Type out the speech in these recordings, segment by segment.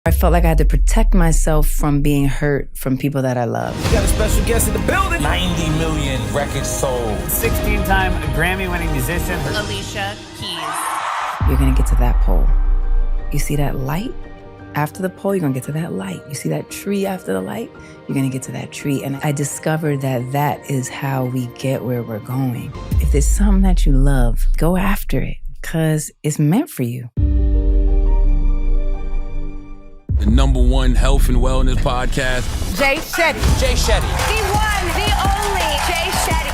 I felt like I had to protect myself from being hurt from people that I love. We got a special guest in the building. 90 million records sold. 16-time Grammy-winning musician. Alicia Keys. You're gonna get to that pole. You see that light? After the pole, you're gonna get to that light. You see that tree after the light? You're gonna get to that tree. And I discovered that that is how we get where we're going. If there's something that you love, go after it, because it's meant for you. The #1 health and wellness podcast. Jay Shetty. Jay Shetty. The one, the only Jay Shetty.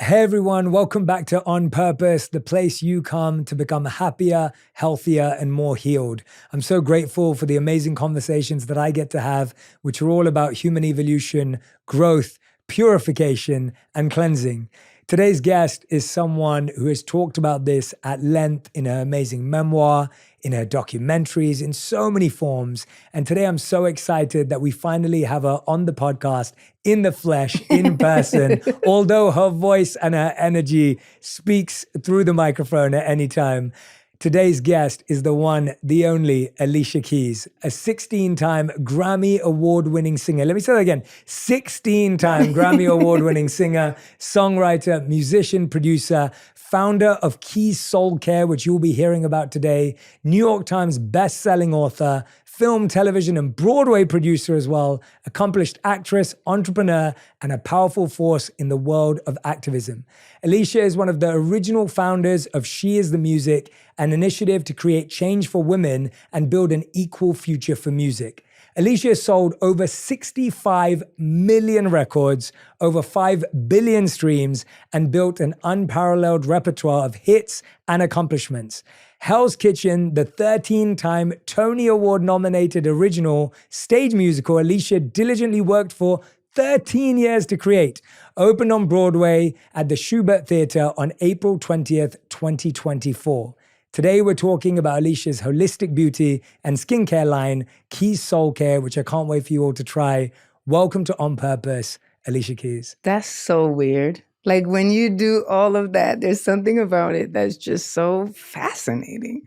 Hey everyone, welcome back to On Purpose, the place you come to become happier, healthier, and more healed. I'm so grateful for the amazing conversations that I get to have, which are all about human evolution, growth, purification, and cleansing. Today's guest is someone who has talked about this at length in her amazing memoir, in her documentaries, in so many forms. And today I'm so excited that we finally have her on the podcast in the flesh, in person, although her voice and her energy speaks through the microphone at any time. Today's guest is the one, the only Alicia Keys, a 16-time Grammy Award-winning singer. Let me say that again. 16-time Grammy Award-winning singer, songwriter, musician, producer, founder of Keys Soul Care, which you'll be hearing about today, New York Times best-selling author, film, television, and Broadway producer as well, accomplished actress, entrepreneur, and a powerful force in the world of activism. Alicia is one of the original founders of She Is the Music, an initiative to create change for women and build an equal future for music. Alicia sold over 65 million records, over 5 billion streams, and built an unparalleled repertoire of hits and accomplishments. Hell's Kitchen, the 13-time Tony Award-nominated original stage musical Alicia diligently worked for 13 years to create, opened on Broadway at the Schubert Theater on April 20th, 2024. Today, we're talking about Alicia's holistic beauty and skincare line, Keys Soul Care, which I can't wait for you all to try. Welcome to On Purpose, Alicia Keys. That's so weird. Like when you do all of that, there's something about it that's just so fascinating.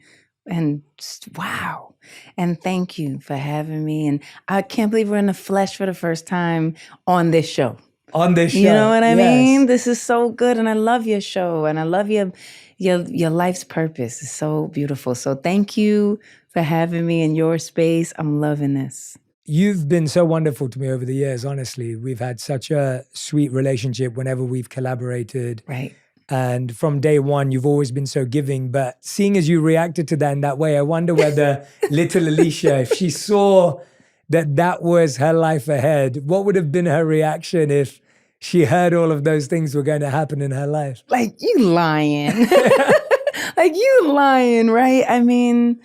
And just, wow. And thank you for having me. And I can't believe we're in the flesh for the first time on this show. On this show. You know what I yes. mean? This is so good. And I love your show. And I love your life's purpose. It's so beautiful. So thank you for having me in your space. I'm loving this. You've been so wonderful to me over the years, honestly. We've had such a sweet relationship whenever we've collaborated. Right. And from day one, you've always been so giving. But seeing as you reacted to that in that way, I wonder whether little Alicia, if she saw that that was her life ahead, what would have been her reaction if she heard all of those things were going to happen in her life? Like, you lying. Like, you lying, right? I mean,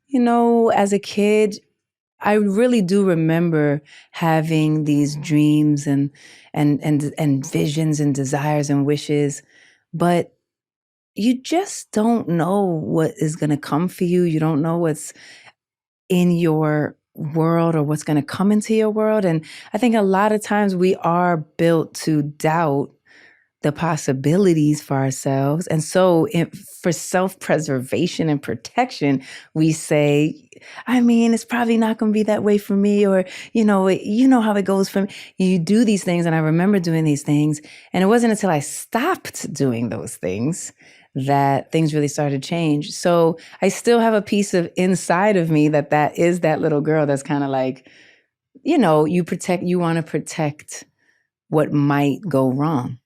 you know, as a kid, I really do remember having these dreams and visions and desires and wishes, but you just don't know what is going to come for you. You don't know what's in your world or what's going to come into your world. And I think a lot of times we are built to doubt the possibilities for ourselves. And so for self-preservation and protection, we say, I mean, it's probably not going to be that way for me, or, you know how it goes for me. You do these things, and I remember doing these things, and it wasn't until I stopped doing those things that things really started to change. So I still have a piece of inside of me that is that little girl that's kind of like, you want to protect what might go wrong.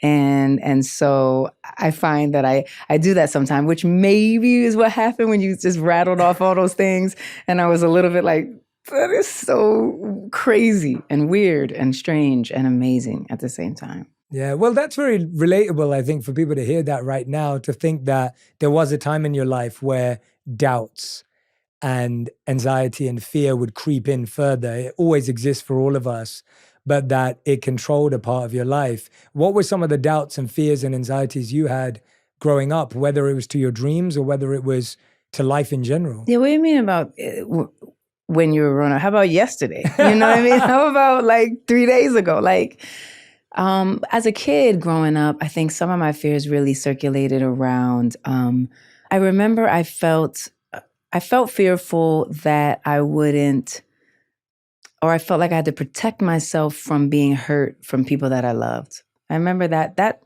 And so I find that I do that sometimes, which maybe is what happened when you just rattled off all those things. And I was a little bit like, that is so crazy and weird and strange and amazing at the same time. Yeah, well, that's very relatable, I think, for people to hear that right now, to think that there was a time in your life where doubts and anxiety and fear would creep in further. It always exists for all of us, but that it controlled a part of your life. What were some of the doubts and fears and anxieties you had growing up, whether it was to your dreams or whether it was to life in general? Yeah, what do you mean about when you were growing up? How about yesterday? You know what I mean? How about like 3 days ago? Like, as a kid growing up, I think some of my fears really circulated around, I remember I felt I felt fearful that I wouldn't, or I felt like I had to protect myself from being hurt from people that I loved. I remember that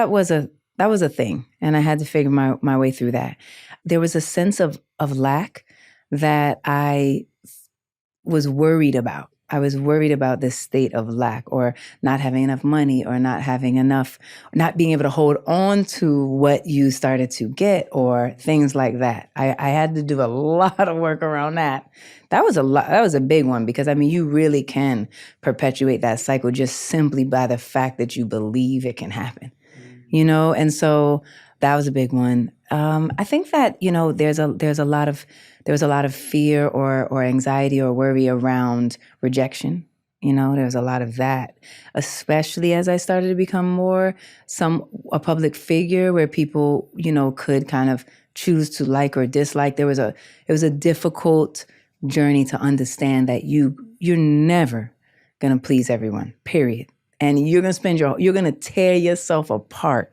was a thing, and I had to figure my way through that. There was a sense of lack that I was worried about. I was worried about this state of lack, or not having enough money, or not having enough, not being able to hold on to what you started to get, or things like that. I had to do a lot of work around that. That was a big one, because I mean, you really can perpetuate that cycle just simply by the fact that you believe it can happen, you know? And so that was a big one. I think that, you know, there was a lot of fear or anxiety or worry around rejection. You know, there was a lot of that, especially as I started to become more a public figure where people, you know, could kind of choose to like or dislike. It was a difficult journey to understand that you're never gonna please everyone, period. And you're gonna tear yourself apart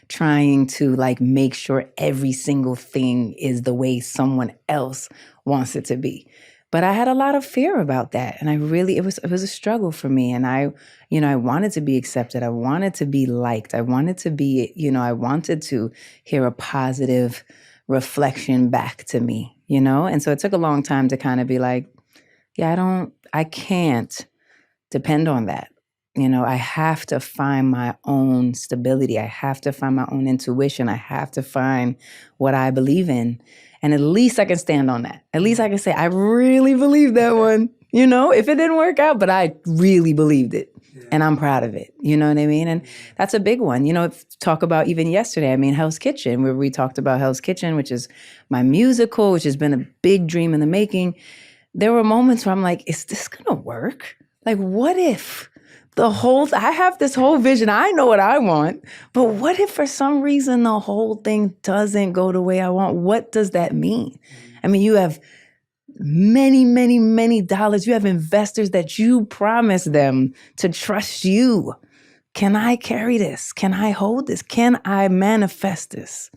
trying to like make sure every single thing is the way someone else wants it to be. But I had a lot of fear about that. And it was a struggle for me. And I wanted to be accepted. I wanted to be liked. I wanted to hear a positive reflection back to me, you know? And so it took a long time to kind of be like, yeah, I can't depend on that. You know, I have to find my own stability. I have to find my own intuition. I have to find what I believe in. And at least I can stand on that. At least I can say, I really believe that one. You know, if it didn't work out, but I really believed it. Yeah. And I'm proud of it. You know what I mean? And that's a big one. You know, talk about even yesterday, I mean, Hell's Kitchen, where we talked about Hell's Kitchen, which is my musical, which has been a big dream in the making. There were moments where I'm like, is this going to work? Like, what if I have this whole vision, I know what I want, but what if for some reason the whole thing doesn't go the way I want? What does that mean? I mean, you have many, many, many dollars. You have investors that you promise them to trust you. Can I carry this? Can I hold this? Can I manifest this?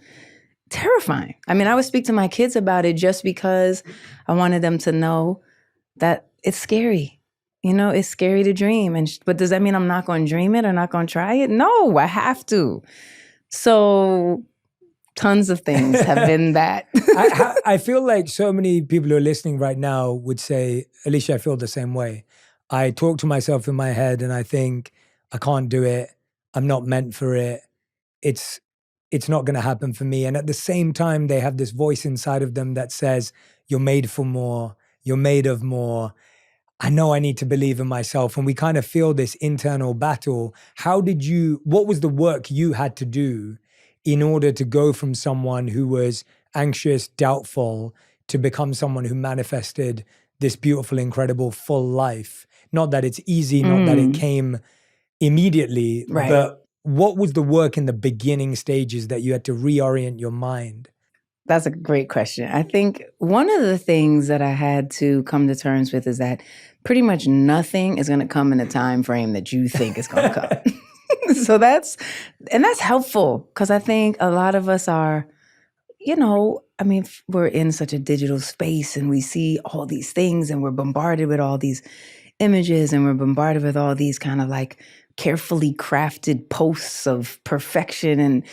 Terrifying. I mean, I would speak to my kids about it just because I wanted them to know that it's scary. You know, it's scary to dream. But does that mean I'm not going to dream it or not going to try it? No, I have to. So tons of things have been that. I feel like so many people who are listening right now would say, Alicia, I feel the same way. I talk to myself in my head and I think, I can't do it. I'm not meant for it. It's not going to happen for me. And at the same time, they have this voice inside of them that says, you're made for more. You're made of more. I know I need to believe in myself. And we kind of feel this internal battle. What was the work you had to do in order to go from someone who was anxious, doubtful, to become someone who manifested this beautiful, incredible, full life? Not that it's easy, not that it came immediately, right. But what was the work in the beginning stages that you had to reorient your mind? That's a great question. I think one of the things that I had to come to terms with is that pretty much nothing is going to come in a time frame that you think is going to come. So that's helpful, because I think a lot of us are, you know, I mean, we're in such a digital space and we see all these things and we're bombarded with all these images and we're bombarded with all these kind of like carefully crafted posts of perfection, and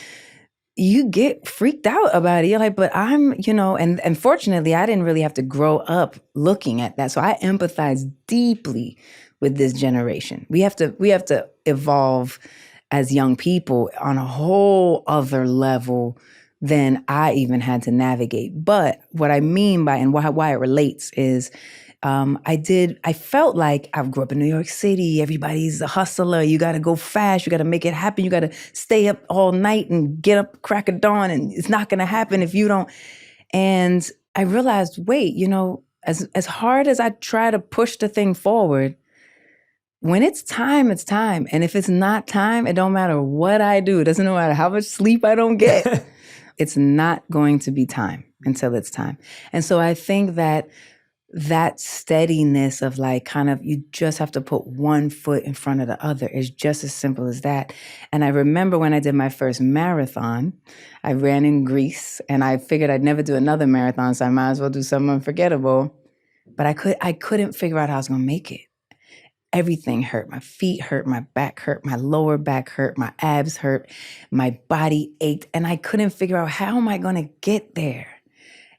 you get freaked out about it. You're like, but I'm, you know, and fortunately, I didn't really have to grow up looking at that. So I empathize deeply with this generation. We have to evolve as young people on a whole other level than I even had to navigate. But what I mean by, and why it relates is, I felt like I grew up in New York City. Everybody's a hustler. You got to go fast. You got to make it happen. You got to stay up all night and get up crack of dawn. And it's not going to happen if you don't. And I realized, wait, you know, as hard as I try to push the thing forward, when it's time, it's time. And if it's not time, it don't matter what I do. It doesn't matter how much sleep I don't get. It's not going to be time until it's time. And so I think that that steadiness of like kind of, you just have to put one foot in front of the other. It's just as simple as that. And I remember when I did my first marathon, I ran in Greece and I figured I'd never do another marathon, so I might as well do something unforgettable. But I couldn't figure out how I was going to make it. Everything hurt. My feet hurt, my back hurt, my lower back hurt, my abs hurt, my body ached, and I couldn't figure out, how am I going to get there?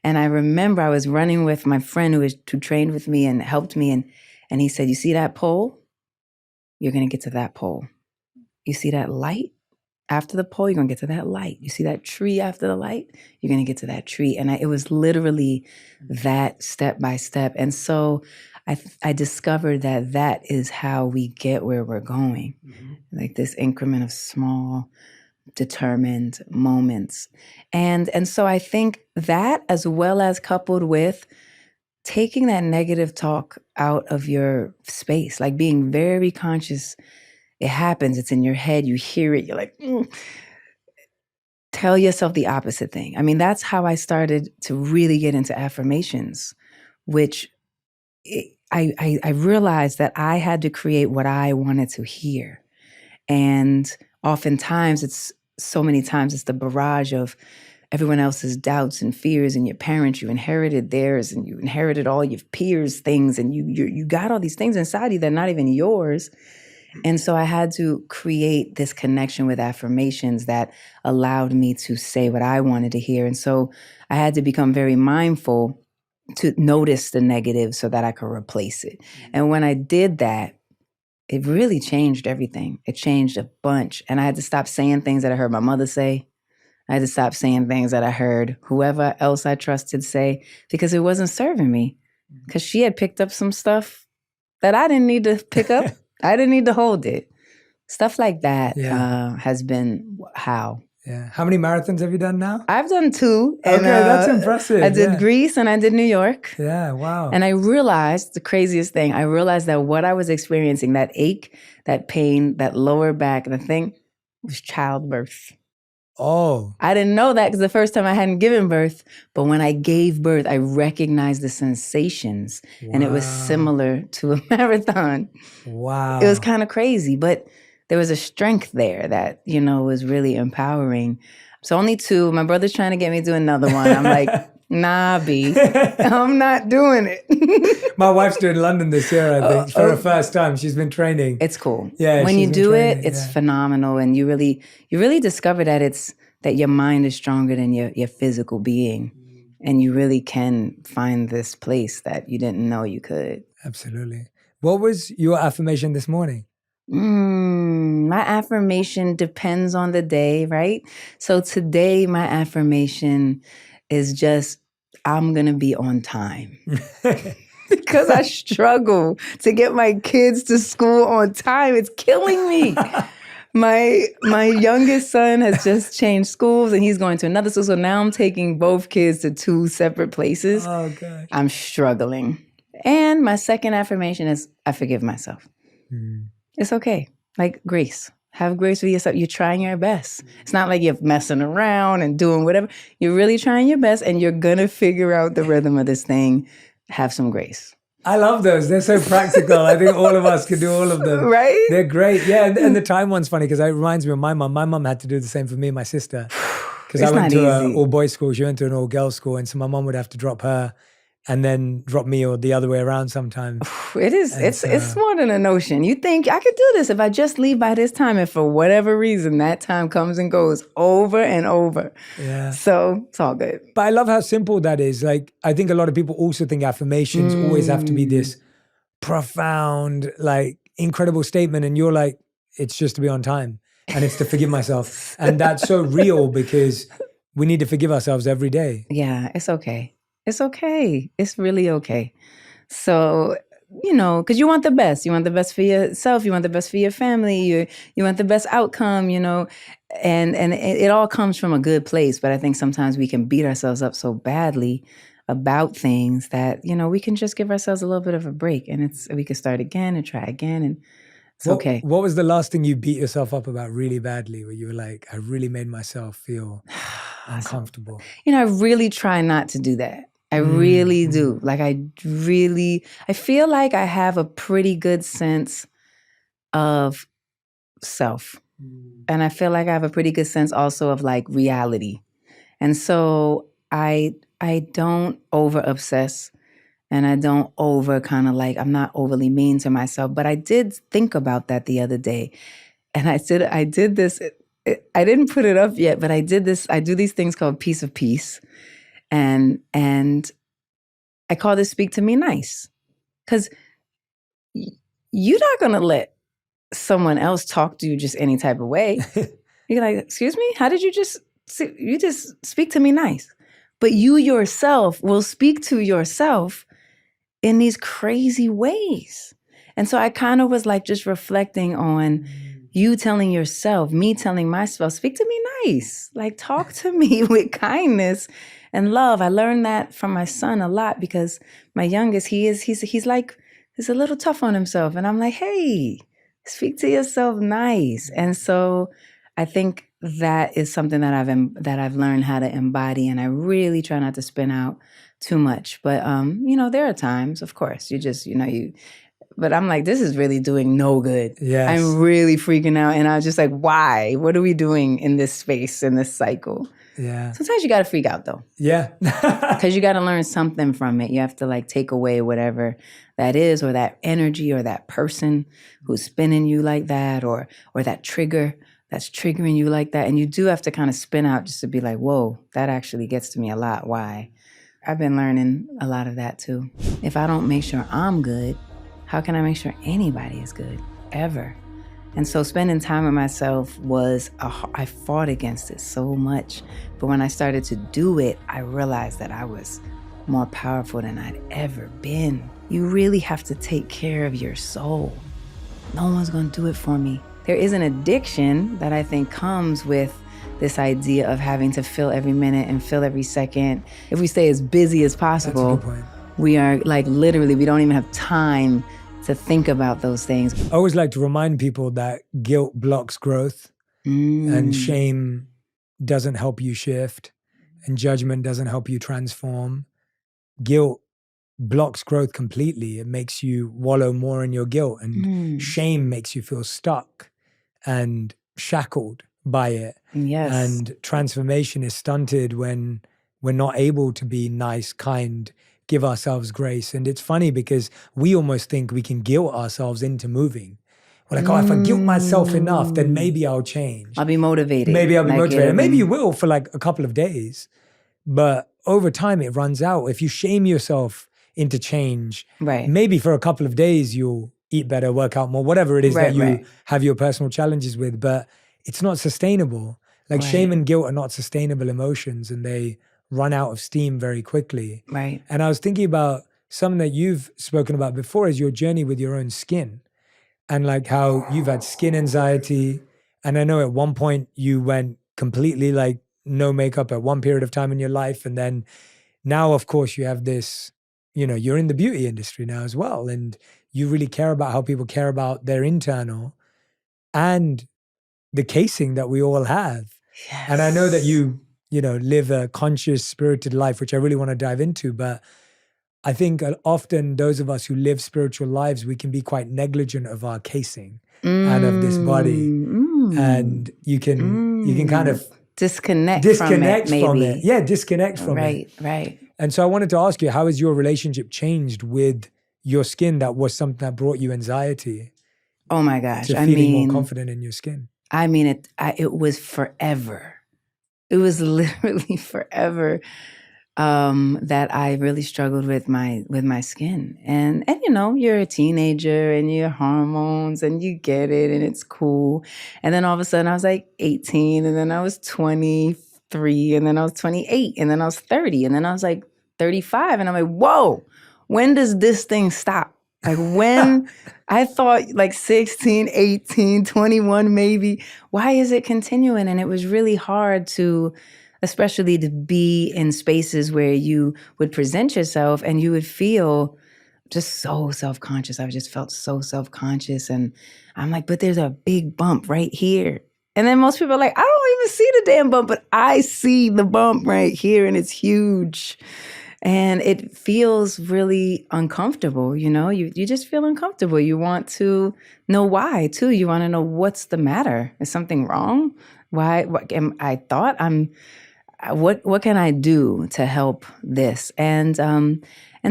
And I remember I was running with my friend who trained with me and helped me, and he said, you see that pole? You're going to get to that pole. You see that light? After the pole, you're going to get to that light. You see that tree after the light? You're going to get to that tree. And it was literally that step by step. And so I discovered that is how we get where we're going. Mm-hmm. Like this increment of small, determined moments. And so I think that, as well as coupled with taking that negative talk out of your space, like being very conscious. It happens, it's in your head, you hear it, you're like, Tell yourself the opposite thing. I mean, that's how I started to really get into affirmations, which I realized that I had to create what I wanted to hear. And oftentimes so many times it's the barrage of everyone else's doubts and fears, and your parents, you inherited theirs, and you inherited all your peers' things, and you got all these things inside you that are not even yours. And so I had to create this connection with affirmations that allowed me to say what I wanted to hear. And so I had to become very mindful to notice the negative so that I could replace it. And when I did that, it really changed everything. It changed a bunch. And I had to stop saying things that I heard my mother say. I had to stop saying things that I heard whoever else I trusted say, because it wasn't serving me. Because she had picked up some stuff that I didn't need to pick up. I didn't need to hold it. Stuff like that has been how. Yeah. How many marathons have you done now? I've done 2. And, okay, that's impressive. I did Greece and I did New York. Yeah, wow. And I realized the craziest thing. I realized that what I was experiencing, that ache, that pain, that lower back, the thing, was childbirth. Oh. I didn't know that because the first time I hadn't given birth, but when I gave birth, I recognized the sensations, and it was similar to a marathon. Wow. It was kind of crazy, but there was a strength there that, was really empowering. So only 2. My brother's trying to get me to do another one. I'm like, nah, B, I'm not doing it. My wife's doing London this year, I think, for her first time. She's been training. It's cool. Yeah, when you do it, it's phenomenal, and you really discover that your mind is stronger than your physical being, and you really can find this place that you didn't know you could. Absolutely. What was your affirmation this morning? My affirmation depends on the day, right? So today, my affirmation is just, I'm going to be on time. Because I struggle to get my kids to school on time. It's killing me. My youngest son has just changed schools and he's going to another school. So now I'm taking both kids to 2 separate places. Oh, gosh. I'm struggling. And my second affirmation is, I forgive myself. It's okay. Like grace. Have grace with yourself. You're trying your best. It's not like you're messing around and doing whatever. You're really trying your best, and you're going to figure out the rhythm of this thing. Have some grace. I love those. They're so practical. I think all of us can do all of them. Right? They're great. Yeah, and the time one's funny because it reminds me of my mom. My mom had to do the same for me and my sister. Because I went to an all-boys school. She went to an all-girls school. And so my mom would have to drop her and then drop me, or the other way around sometimes. It is. It's more than a notion. You think, I could do this if I just leave by this time. And for whatever reason, that time comes and goes over and over. Yeah. So it's all good. But I love how simple that is. Like, I think a lot of people also think affirmations always have to be this profound, like incredible statement. And you're like, it's just to be on time. And it's to forgive myself. And that's so real because we need to forgive ourselves every day. Yeah, it's okay. It's okay. It's really okay. So, because you want the best. You want the best for yourself. You want the best for your family. You want the best outcome, and it all comes from a good place. But I think sometimes we can beat ourselves up so badly about things that, we can just give ourselves a little bit of a break, and we can start again and try again, and it's okay. What was the last thing you beat yourself up about really badly, where you were like, I really made myself feel uncomfortable? I really try not to do that. I really do. Like I feel like I have a pretty good sense of self. And I feel like I have a pretty good sense also of like reality. And so I don't over obsess and I don't over kind of like, I'm not overly mean to myself. But I did think about that the other day. And I did this, I didn't put it up yet, but I do these things called Piece of Peace. And I call this Speak to Me Nice. Because you're not going to let someone else talk to you just any type of way. You're like, excuse me? How did you just speak to me nice? But you yourself will speak to yourself in these crazy ways. And so I kind of was like just reflecting on you telling yourself, me telling myself, speak to me nice. Like talk to me with kindness and love. I learned that from my son a lot because my youngest, he's a little tough on himself. And I'm like, hey, speak to yourself nice. And so I think that is something that I've learned how to embody, and I really try not to spin out too much. But there are times, of course, but I'm like, this is really doing no good. Yes. I'm really freaking out, and I was just like, why? What are we doing in this space, in this cycle? Yeah. Sometimes you got to freak out though. Yeah. Because you got to learn something from it. You have to like take away whatever that is, or that energy, or that person who's spinning you like that, or that trigger that's triggering you like that. And you do have to kind of spin out just to be like, whoa, that actually gets to me a lot. Why? I've been learning a lot of that too. If I don't make sure I'm good, how can I make sure anybody is good, ever? And so spending time with myself I fought against it so much. But when I started to do it, I realized that I was more powerful than I'd ever been. You really have to take care of your soul. No one's gonna do it for me. There is an addiction that I think comes with this idea of having to fill every minute and fill every second. If we stay as busy as possible, That's a good point. We are like literally, we don't even have time to think about those things. I always like to remind people that guilt blocks growth and shame doesn't help you shift and judgment doesn't help you transform. Guilt blocks growth completely. It makes you wallow more in your guilt, and shame makes you feel stuck and shackled by it. Yes. And transformation is stunted when we're not able to be nice, kind, give ourselves grace. And it's funny because we almost think we can guilt ourselves into moving. We're like, oh, if I guilt myself enough, then maybe I'll change. I'll be motivated. Maybe I'll be motivated. Maybe you will for like a couple of days. But over time, it runs out. If you shame yourself into change, right, maybe for a couple of days, you'll eat better, work out more, whatever it is that you have your personal challenges with. But it's not sustainable. Like shame and guilt are not sustainable emotions, and they run out of steam very quickly. Right. And I was thinking about something that you've spoken about before is your journey with your own skin, and like how you've had skin anxiety. And I know at one point you went completely like no makeup at one period of time in your life. And then now, of course, you have this, you're in the beauty industry now as well. And you really care about how people care about their internal and the casing that we all have. Yes. And I know that you live a conscious, spirited life, which I really want to dive into. But I think often those of us who live spiritual lives, we can be quite negligent of our casing and of this body. And you can kind of disconnect from it. Yeah, disconnect from it. Right. And so I wanted to ask you, how has your relationship changed with your skin that was something that brought you anxiety? Oh my gosh. To feeling more confident in your skin. I mean, it was forever. It was literally forever that I really struggled with my skin. And you're a teenager and your hormones and you get it and it's cool. And then all of a sudden I was like 18, and then I was 23, and then I was 28, and then I was 30, and then I was like 35. And I'm like, whoa, when does this thing stop? Like when I thought like 16, 18, 21 maybe, why is it continuing? And it was really hard especially to be in spaces where you would present yourself and you would feel just so self-conscious. I just felt so self-conscious. And I'm like, but there's a big bump right here. And then most people are like, I don't even see the damn bump, but I see the bump right here and it's huge. And it feels really uncomfortable, you just feel uncomfortable. You want to know why too. You want to know what's the matter. Is something wrong? Why? What am I thought I'm? What can I do to help this? And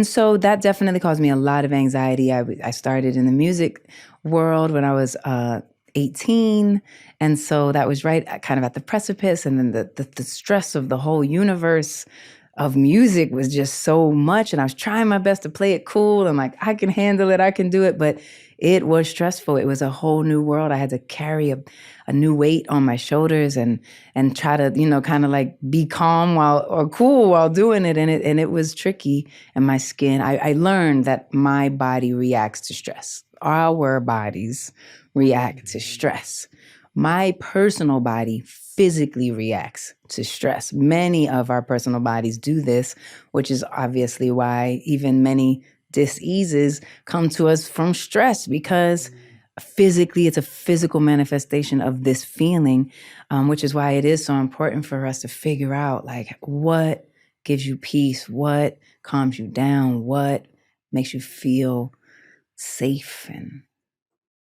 so that definitely caused me a lot of anxiety. I started in the music world when I was 18. And so that was right kind of at the precipice. And then the stress of the whole universe of music was just so much. And I was trying my best to play it cool. And like, I can handle it, I can do it. But it was stressful. It was a whole new world. I had to carry a new weight on my shoulders and try to, kind of like be calm or cool while doing it. And it was tricky. And my skin, I learned that my body reacts to stress. Our bodies react to stress. My personal body physically reacts to stress. Many of our personal bodies do this, which is obviously why even many diseases come to us from stress, because physically it's a physical manifestation of this feeling, which is why it is so important for us to figure out like what gives you peace, what calms you down, what makes you feel safe and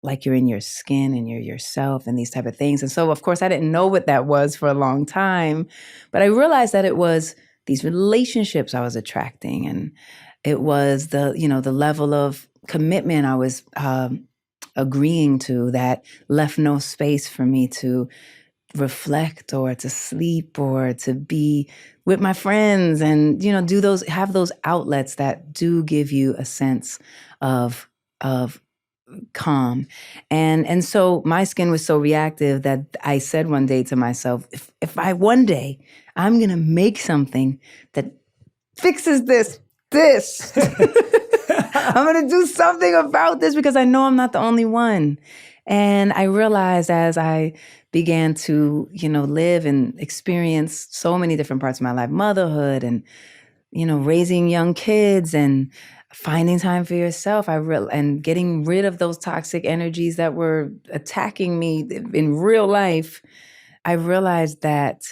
like you're in your skin and you're yourself and these type of things. And so, of course, I didn't know what that was for a long time, but I realized that it was these relationships I was attracting, and it was the level of commitment I was agreeing to that left no space for me to reflect or to sleep or to be with my friends and, have those outlets that do give you a sense of calm. And so my skin was so reactive that I said one day to myself, if I one day I'm going to make something that fixes this, I'm going to do something about this because I know I'm not the only one. And I realized as I began to, live and experience so many different parts of my life, motherhood and, raising young kids and finding time for yourself, and getting rid of those toxic energies that were attacking me in real life, I realized that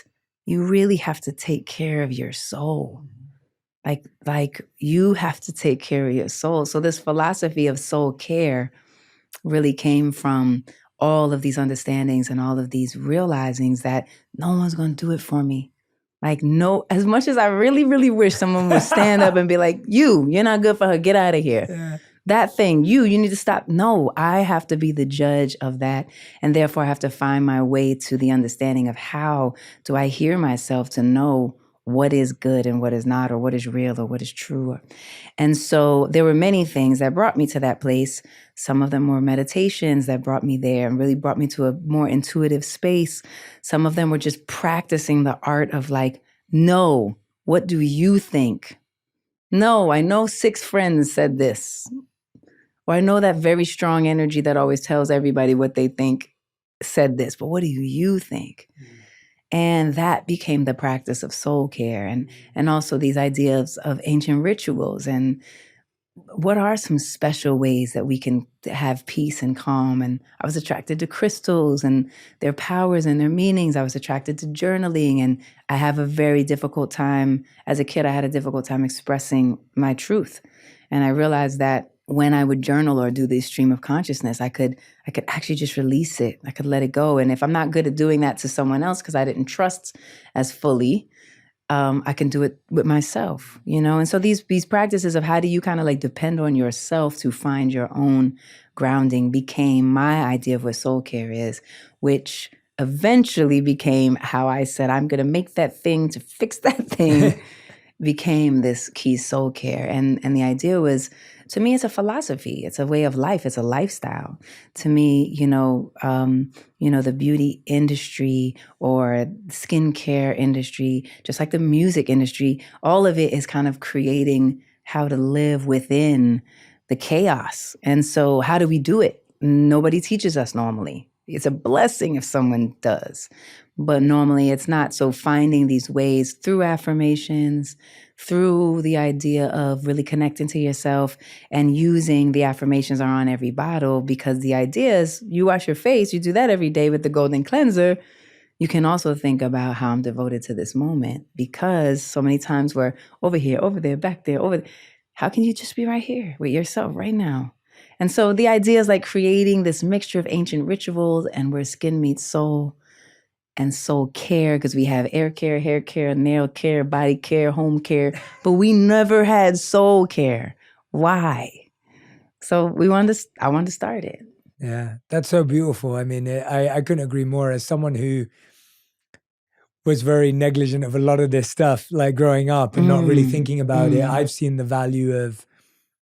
you really have to take care of your soul. Like you have to take care of your soul. So this philosophy of soul care really came from all of these understandings and all of these realizings that no one's going to do it for me. Like, no, as much as I really, really wish someone would stand up and be like, you're not good for her, get out of here. Yeah. That thing, you need to stop. No, I have to be the judge of that. And therefore I have to find my way to the understanding of how do I hear myself to know what is good and what is not, or what is real or what is true. And so there were many things that brought me to that place. Some of them were meditations that brought me there and really brought me to a more intuitive space. Some of them were just practicing the art of like, no, what do you think? No, I know 6 friends said this. Or I know that very strong energy that always tells everybody what they think said this, but what do you think? And that became the practice of soul care and also these ideas of ancient rituals and what are some special ways that we can have peace and calm. And I was attracted to crystals and their powers and their meanings. I was attracted to journaling, and I have a very difficult time. As a kid, I had a difficult time expressing my truth. And I realized that when I would journal or do the stream of consciousness, I could actually just release it. I could let it go. And if I'm not good at doing that to someone else because I didn't trust as fully, I can do it with myself, And so these practices of how do you kind of like depend on yourself to find your own grounding became my idea of what soul care is, which eventually became how I said, I'm going to make that thing to fix that thing, became this Keys soul care. And the idea was, to me, it's a philosophy. It's a way of life. It's a lifestyle. To me, the beauty industry or skincare industry, just like the music industry, all of it is kind of creating how to live within the chaos. And so how do we do it? Nobody teaches us normally. It's a blessing if someone does, but normally it's not. So finding these ways through affirmations, through the idea of really connecting to yourself and using the affirmations are on every bottle, because the idea is you wash your face, you do that every day with the golden cleanser, you can also think about how I'm devoted to this moment, because so many times we're over here, over there, back there, over there. How can you just be right here with yourself right now? And so the idea is like creating this mixture of ancient rituals and where skin meets soul and soul care, because we have air care, hair care, nail care, body care, home care, but we never had soul care. Why? So I wanted to start it. Yeah, that's so beautiful. I mean, I couldn't agree more. As someone who was very negligent of a lot of this stuff, like growing up and not really thinking about it, I've seen the value of,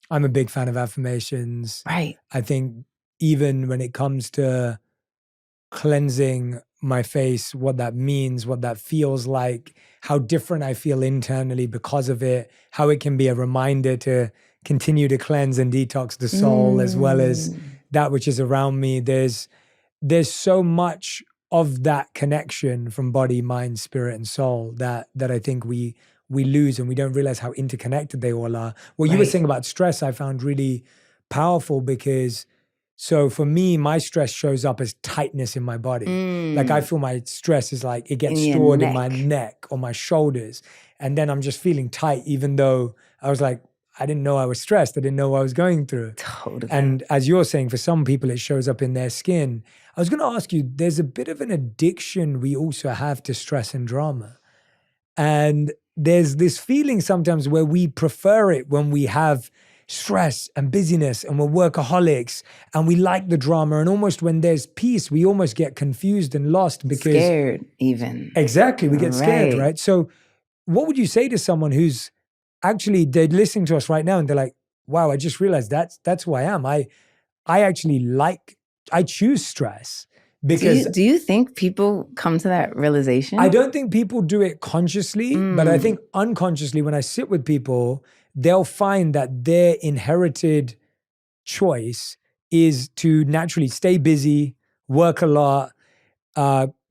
I'm a big fan of affirmations. Right. I think even when it comes to cleansing my face, what that means, what that feels like, how different I feel internally because of it, how it can be a reminder to continue to cleanse and detox the soul as well as that which is around me. There's so much of that connection from body, mind, spirit, and soul that I think we lose, and we don't realize how interconnected they all are. What you were saying about stress, I found really powerful, because so for me, my stress shows up as tightness in my body. Like I feel my stress is like, it gets stored in my neck or my shoulders. And then I'm just feeling tight, even though I was like, I didn't know I was stressed. I didn't know what I was going through. Totally. And as you're saying, for some people, it shows up in their skin. I was going to ask you, there's a bit of an addiction we also have to stress and drama. And there's this feeling sometimes where we prefer it when we have stress and busyness and we're workaholics and we like the drama. And almost when there's peace, we almost get confused and lost because— Scared even. Exactly. We get scared, right? So what would you say to someone who's actually, they're listening to us right now and they're like, wow, I just realized that's who I am. I choose stress. Because do you think people come to that realization? I don't think people do it consciously, but I think unconsciously, when I sit with people, they'll find that their inherited choice is to naturally stay busy, work a lot,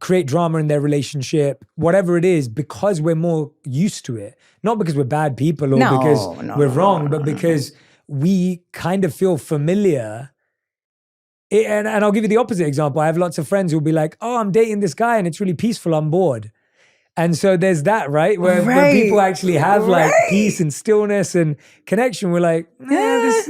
create drama in their relationship, whatever it is, because we're more used to it. Not because we're bad people or because we're wrong, but because we kind of feel familiar. And I'll give you the opposite example. I have lots of friends who'll be like, oh, I'm dating this guy and it's really peaceful, I'm bored. And so there's that, right? Where people actually have like peace and stillness and connection. We're like, because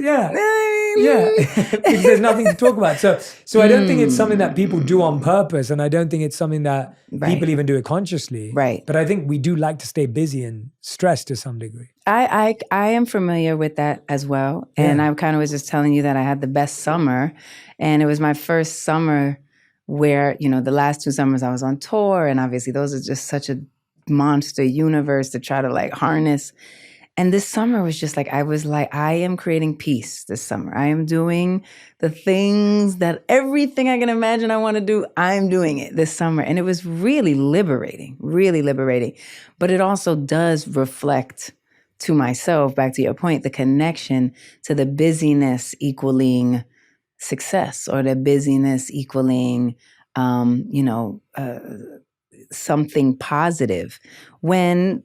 there's nothing to talk about. So I don't think it's something that people do on purpose. And I don't think it's something that people even do it consciously. Right. But I think we do like to stay busy and stressed to some degree. I am familiar with that as well. And I kind of was just telling you that I had the best summer. And it was my first summer where, the last 2 summers I was on tour. And obviously those are just such a monster universe to try to like harness. And this summer was just like, I was like, I am creating peace this summer. I am doing the things that everything I can imagine I want to do, I'm doing it this summer. And it was really liberating, really liberating. But it also does reflect to myself, back to your point, the connection to the busyness equaling success, or the busyness equaling, something positive. When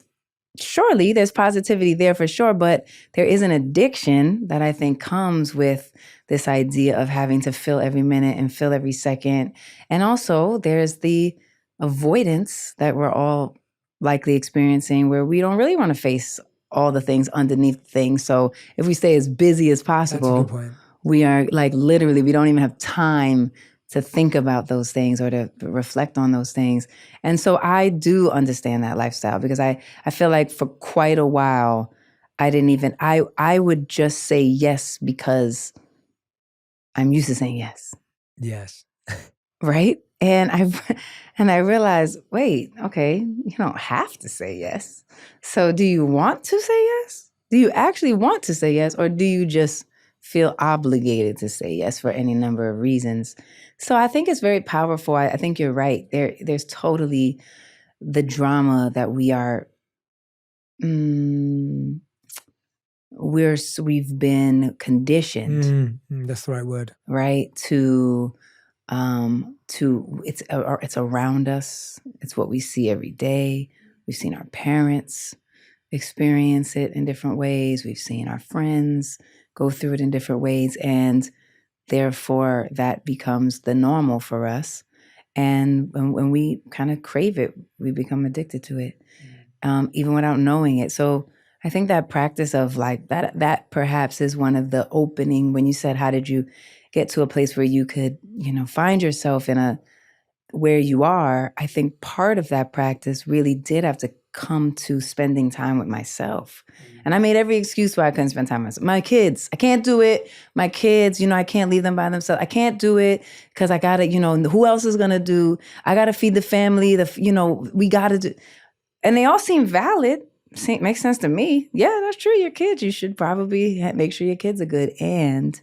surely there's positivity there for sure, but there is an addiction that I think comes with this idea of having to fill every minute and fill every second. And also there's the avoidance that we're all likely experiencing, where we don't really want to face all the things underneath things. So if we stay as busy as possible, That's a good point. We are like literally, we don't even have time to think about those things or to reflect on those things. And so I do understand that lifestyle, because I feel like for quite a while, I would just say yes because I'm used to saying yes. Yes. Right? And I realized, wait, okay, you don't have to say yes. So do you want to say yes? Do you actually want to say yes? Or do you just feel obligated to say yes for any number of reasons? So I think it's very powerful. I think you're right. There's totally the drama that we've been conditioned. That's the right word. Right? It's around us. It's what we see every day. We've seen our parents experience it in different ways. We've seen our friends go through it in different ways. And therefore that becomes the normal for us. And when we kind of crave it, we become addicted to it, even without knowing it. So I think that practice of like that perhaps is one of the opening, when you said, how did you get to a place where you could, find yourself where you are? I think part of that practice really did have to come to spending time with myself. And I made every excuse why I couldn't spend time with myself. My kids, I can't do it. My kids, I can't leave them by themselves. I can't do it because I gotta, who else is gonna do? I gotta feed the family. We gotta do. And they all seem valid. Makes sense to me. Yeah, that's true. Your kids, you should probably make sure your kids are good. And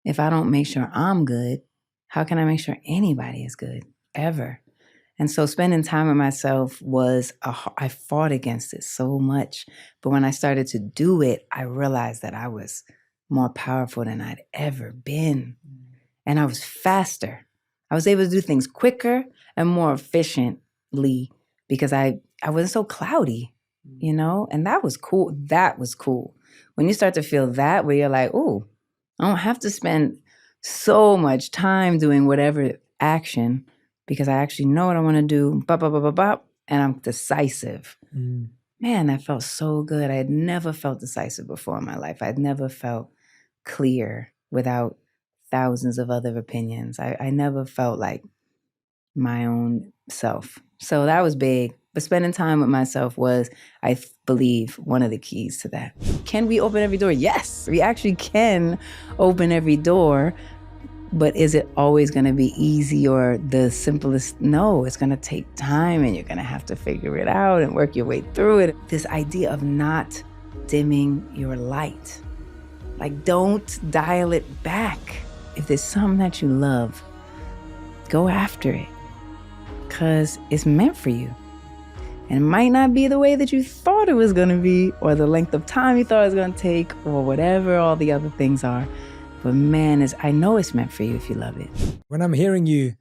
if I don't make sure I'm good, how can I make sure anybody is good ever? And so spending time with myself I fought against it so much. But when I started to do it, I realized that I was more powerful than I'd ever been. And I was faster. I was able to do things quicker and more efficiently because I wasn't so cloudy, and that was cool. That was cool. When you start to feel that, where you're like, oh, I don't have to spend so much time doing whatever action because I actually know what I want to do, and I'm decisive. Man, that felt so good. I had never felt decisive before in my life. I'd never felt clear without thousands of other opinions. I never felt like my own self. So that was big. But spending time with myself was, I believe, one of the keys to that. Can we open every door? Yes, we actually can open every door. But is it always going to be easy or the simplest? No, it's going to take time and you're going to have to figure it out and work your way through it. This idea of not dimming your light. Like, don't dial it back. If there's something that you love, go after it because it's meant for you. And it might not be the way that you thought it was going to be or the length of time you thought it was going to take or whatever all the other things are. But man, I know it's meant for you if you love it. When I'm hearing you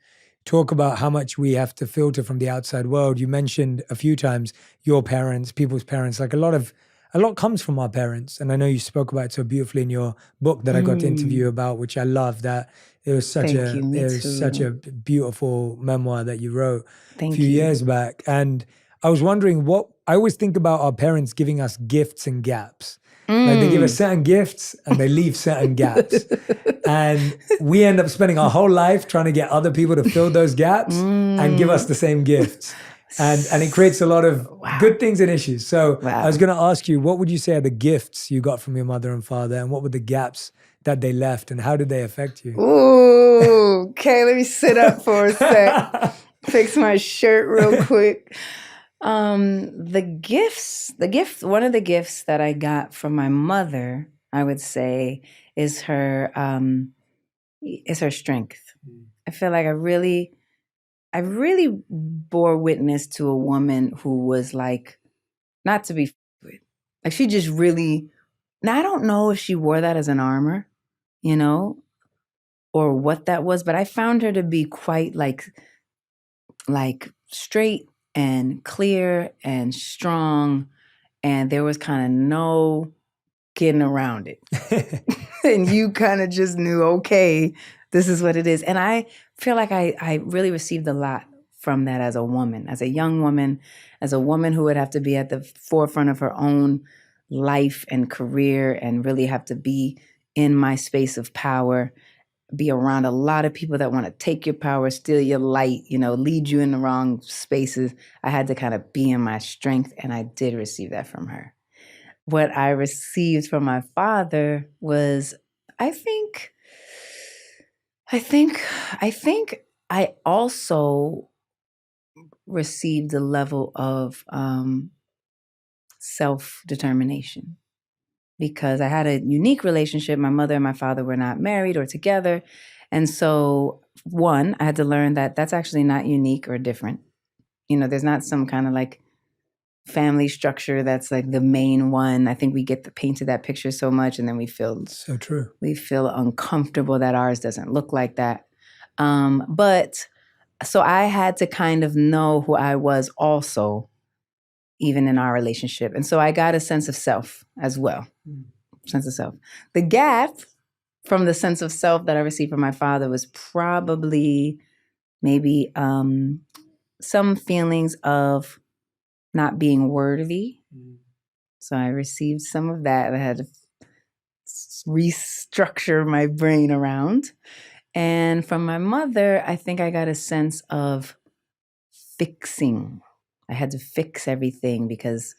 talk about how much we have to filter from the outside world, you mentioned a few times your parents, people's parents, like a lot comes from our parents. And I know you spoke about it so beautifully in your book that I got to interview about, which I love. That it was such a beautiful memoir that you wrote a few years back. And I was wondering I always think about our parents giving us gifts and gaps. Like they give us certain gifts and they leave certain gaps. And we end up spending our whole life trying to get other people to fill those gaps and give us the same gifts. And it creates a lot of good things and issues. So I was going to ask you, what would you say are the gifts you got from your mother and father? And what were the gaps that they left and how did they affect you? Ooh, okay, let me sit up for a sec. Fix my shirt real quick. One of the gifts that I got from my mother, I would say, is her strength. I feel like I really bore witness to a woman who was like, not to be with. Like she just really, now I don't know if she wore that as an armor, or what that was, but I found her to be quite like straight and clear and strong, and there was kind of no getting around it. And you kind of just knew, okay, this is what it is. And I feel like I really received a lot from that as a woman, as a young woman, as a woman who would have to be at the forefront of her own life and career and really have to be in my space of power, be around a lot of people that want to take your power, steal your light, lead you in the wrong spaces. I had to kind of be in my strength, and I did receive that from her. What I received from my father was, I think I also received a level of self-determination. Because I had a unique relationship. My mother and my father were not married or together. And so, one, I had to learn that that's actually not unique or different. There's not some kind of like family structure that's like the main one. I think we get painted that picture so much and then we feel so true. We feel uncomfortable that ours doesn't look like that. But so I had to kind of know who I was also, even in our relationship. And so I got a sense of self as well. Sense of self. The gap from the sense of self that I received from my father was probably maybe some feelings of not being worthy. So I received some of that. I had to restructure my brain around. And from my mother, I think I got a sense of fixing. I had to fix everything because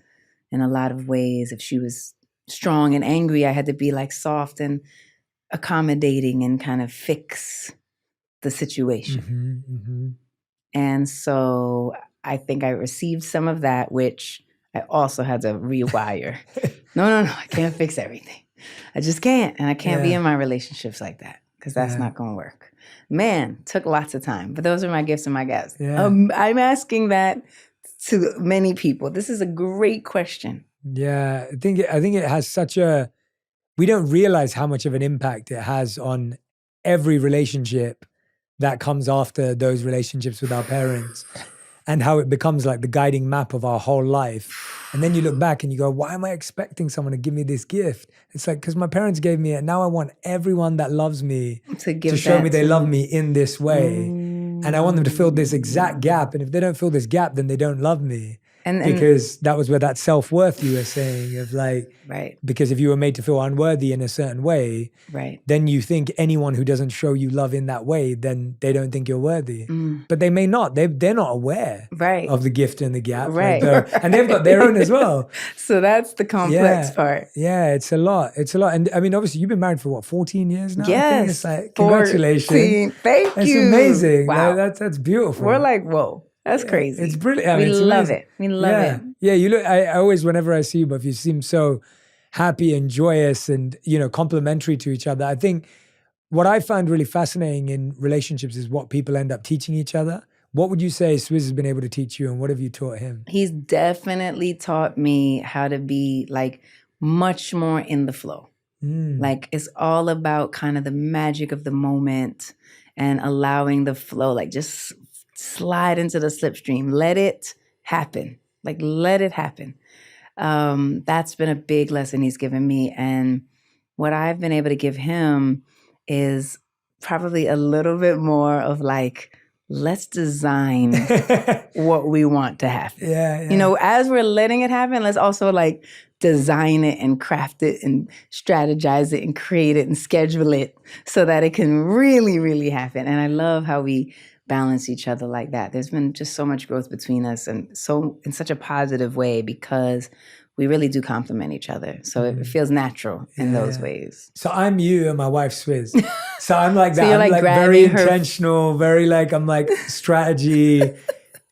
in a lot of ways, if she was strong and angry, I had to be like soft and accommodating and kind of fix the situation. And so I think I received some of that, which I also had to rewire. No, I can't fix everything. I just can't. And I can't be in my relationships like that because that's not going to work. Man, took lots of time. But those are my gifts and my gifts. I'm asking that to many people. This is a great question. Yeah, I think it has such a, we don't realize how much of an impact it has on every relationship that comes after those relationships with our parents, and how it becomes like the guiding map of our whole life. And then you look back and you go, why am I expecting someone to give me this gift? It's like, because my parents gave me it. Now I want everyone that loves me to show me they love me in this way. And I want them to fill this exact gap. And if they don't fill this gap, then they don't love me. Because that was where that self-worth you were saying of like, because if you were made to feel unworthy in a certain way, then you think anyone who doesn't show you love in that way, then they don't think you're worthy. But they may not. They're not aware of the gift and the gap. And they've got their own as well. So that's the complex part. Yeah, it's a lot. It's a lot. And I mean, obviously you've been married for what, 14 years now? Yes. I think it's like, congratulations. Thank you. It's amazing. Wow. That's beautiful. We're like, whoa. That's crazy. It's brilliant. I mean, we love it. We love it. Yeah, you look. I always, whenever I see you, both, you seem so happy and joyous, and complimentary to each other. I think what I find really fascinating in relationships is what people end up teaching each other. What would you say Swizz has been able to teach you, and what have you taught him? He's definitely taught me how to be like much more in the flow. Like it's all about kind of the magic of the moment and allowing the flow, like just slide into the slipstream. Let it happen. Like, let it happen. That's been a big lesson he's given me. And what I've been able to give him is probably a little bit more of like, let's design what we want to happen. As we're letting it happen, let's also like design it and craft it and strategize it and create it and schedule it so that it can really, really happen. And I love how we balance each other like that. There's been just so much growth between us, and so in such a positive way, because we really do complement each other. So it feels natural in those ways. So I'm you and my wife's Swizz. So I'm like that. So I'm like very intentional, very like, I'm like strategy,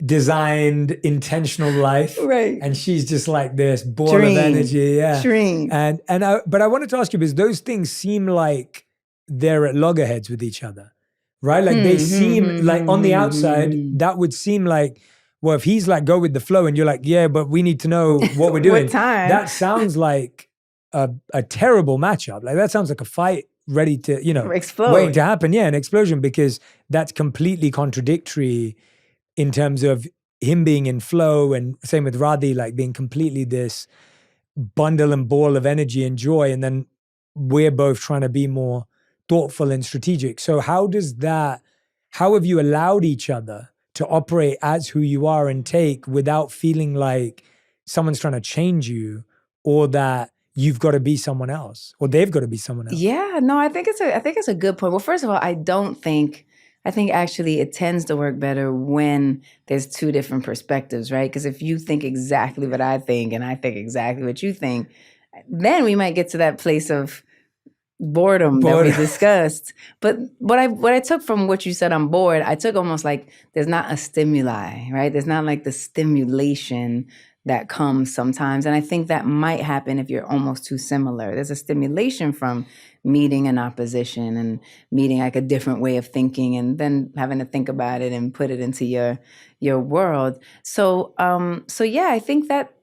designed, intentional life. Right. And she's just like this ball of energy. Yeah. Dream. But I wanted to ask you, because those things seem like they're at loggerheads with each other. Right? Like they seem like on the outside, that would seem like, well, if he's like, go with the flow, and you're like, yeah, but we need to know what we're doing. What time? That sounds like a terrible matchup. Like that sounds like a fight ready to, explode. Waiting to happen. Yeah, an explosion, because that's completely contradictory in terms of him being in flow, and same with Radhi, like being completely this bundle and ball of energy and joy. And then we're both trying to be more thoughtful and strategic. So how have you allowed each other to operate as who you are and take without feeling like someone's trying to change you, or that you've got to be someone else, or they've got to be someone else? Yeah, no, I think it's a good point. Well, first of all, I think actually it tends to work better when there's two different perspectives, right? Because if you think exactly what I think and I think exactly what you think, then we might get to that place of boredom that we discussed. But what I took from what you said on board, I took almost like there's not a stimuli, right? There's not like the stimulation that comes sometimes. And I think that might happen if you're almost too similar. There's a stimulation from meeting an opposition and meeting like a different way of thinking, and then having to think about it and put it into your world. So yeah, I think that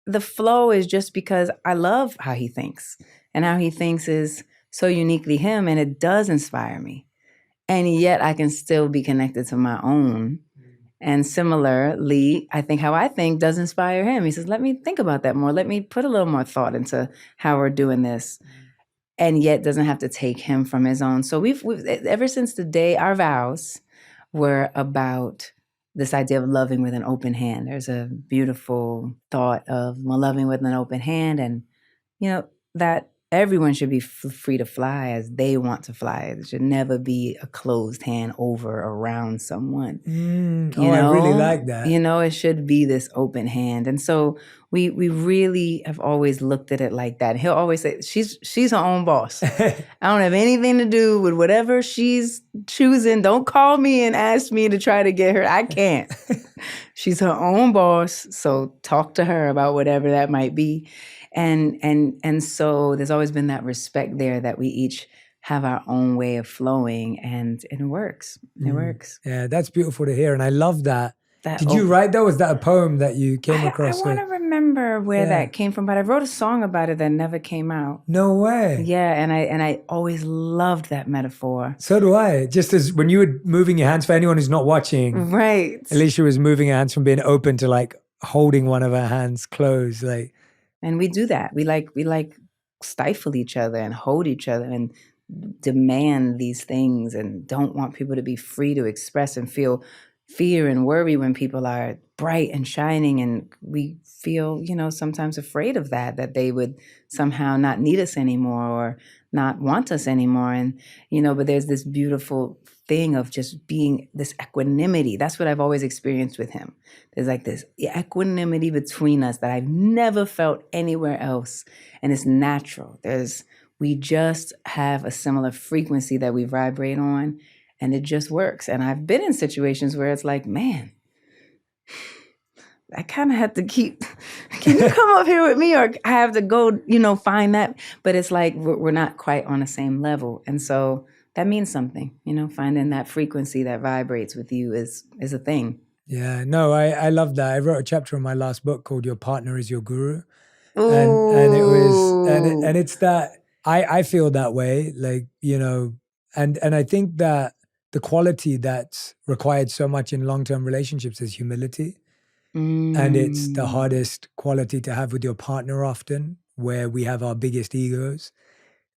the flow is just because I love how he thinks. And how he thinks is so uniquely him, and it does inspire me. And yet I can still be connected to my own. And similarly, I think how I think does inspire him. He says, let me think about that more. Let me put a little more thought into how we're doing this. And yet doesn't have to take him from his own. So we've ever since the day, our vows were about this idea of loving with an open hand. There's a beautiful thought of loving with an open hand, and that everyone should be free to fly as they want to fly. It should never be a closed hand over around someone. I really like that. It should be this open hand. And so we really have always looked at it like that. He'll always say, she's her own boss. I don't have anything to do with whatever she's choosing. Don't call me and ask me to try to get her. I can't. She's her own boss. So talk to her about whatever that might be. And so there's always been that respect there that we each have our own way of flowing, and it works. It works. Yeah, that's beautiful to hear. And I love that. Did you write that? Was that a poem that you came across? I want to remember where that came from, but I wrote a song about it that never came out. No way. Yeah, and I always loved that metaphor. So do I. Just as when you were moving your hands, for anyone who's not watching, right? Alicia was moving her hands from being open to like holding one of her hands closed, like. And we do that. We like stifle each other and hold each other and demand these things and don't want people to be free to express and feel fear and worry when people are bright and shining. And we feel, sometimes afraid of that they would somehow not need us anymore or not want us anymore. And, but there's this beautiful thing of just being this equanimity. That's what I've always experienced with him. There's like this equanimity between us that I've never felt anywhere else. And it's natural. We just have a similar frequency that we vibrate on, and it just works. And I've been in situations where it's like, man, I kind of have to can you come up here with me, or I have to go, find that. But it's like we're not quite on the same level. And so that means something, finding that frequency that vibrates with you is a thing. Yeah, no, I love that. I wrote a chapter in my last book called Your Partner is Your Guru. And it was, and it's that, I feel that way, like, and I think that the quality that's required so much in long-term relationships is humility. And it's the hardest quality to have with your partner often, where we have our biggest egos.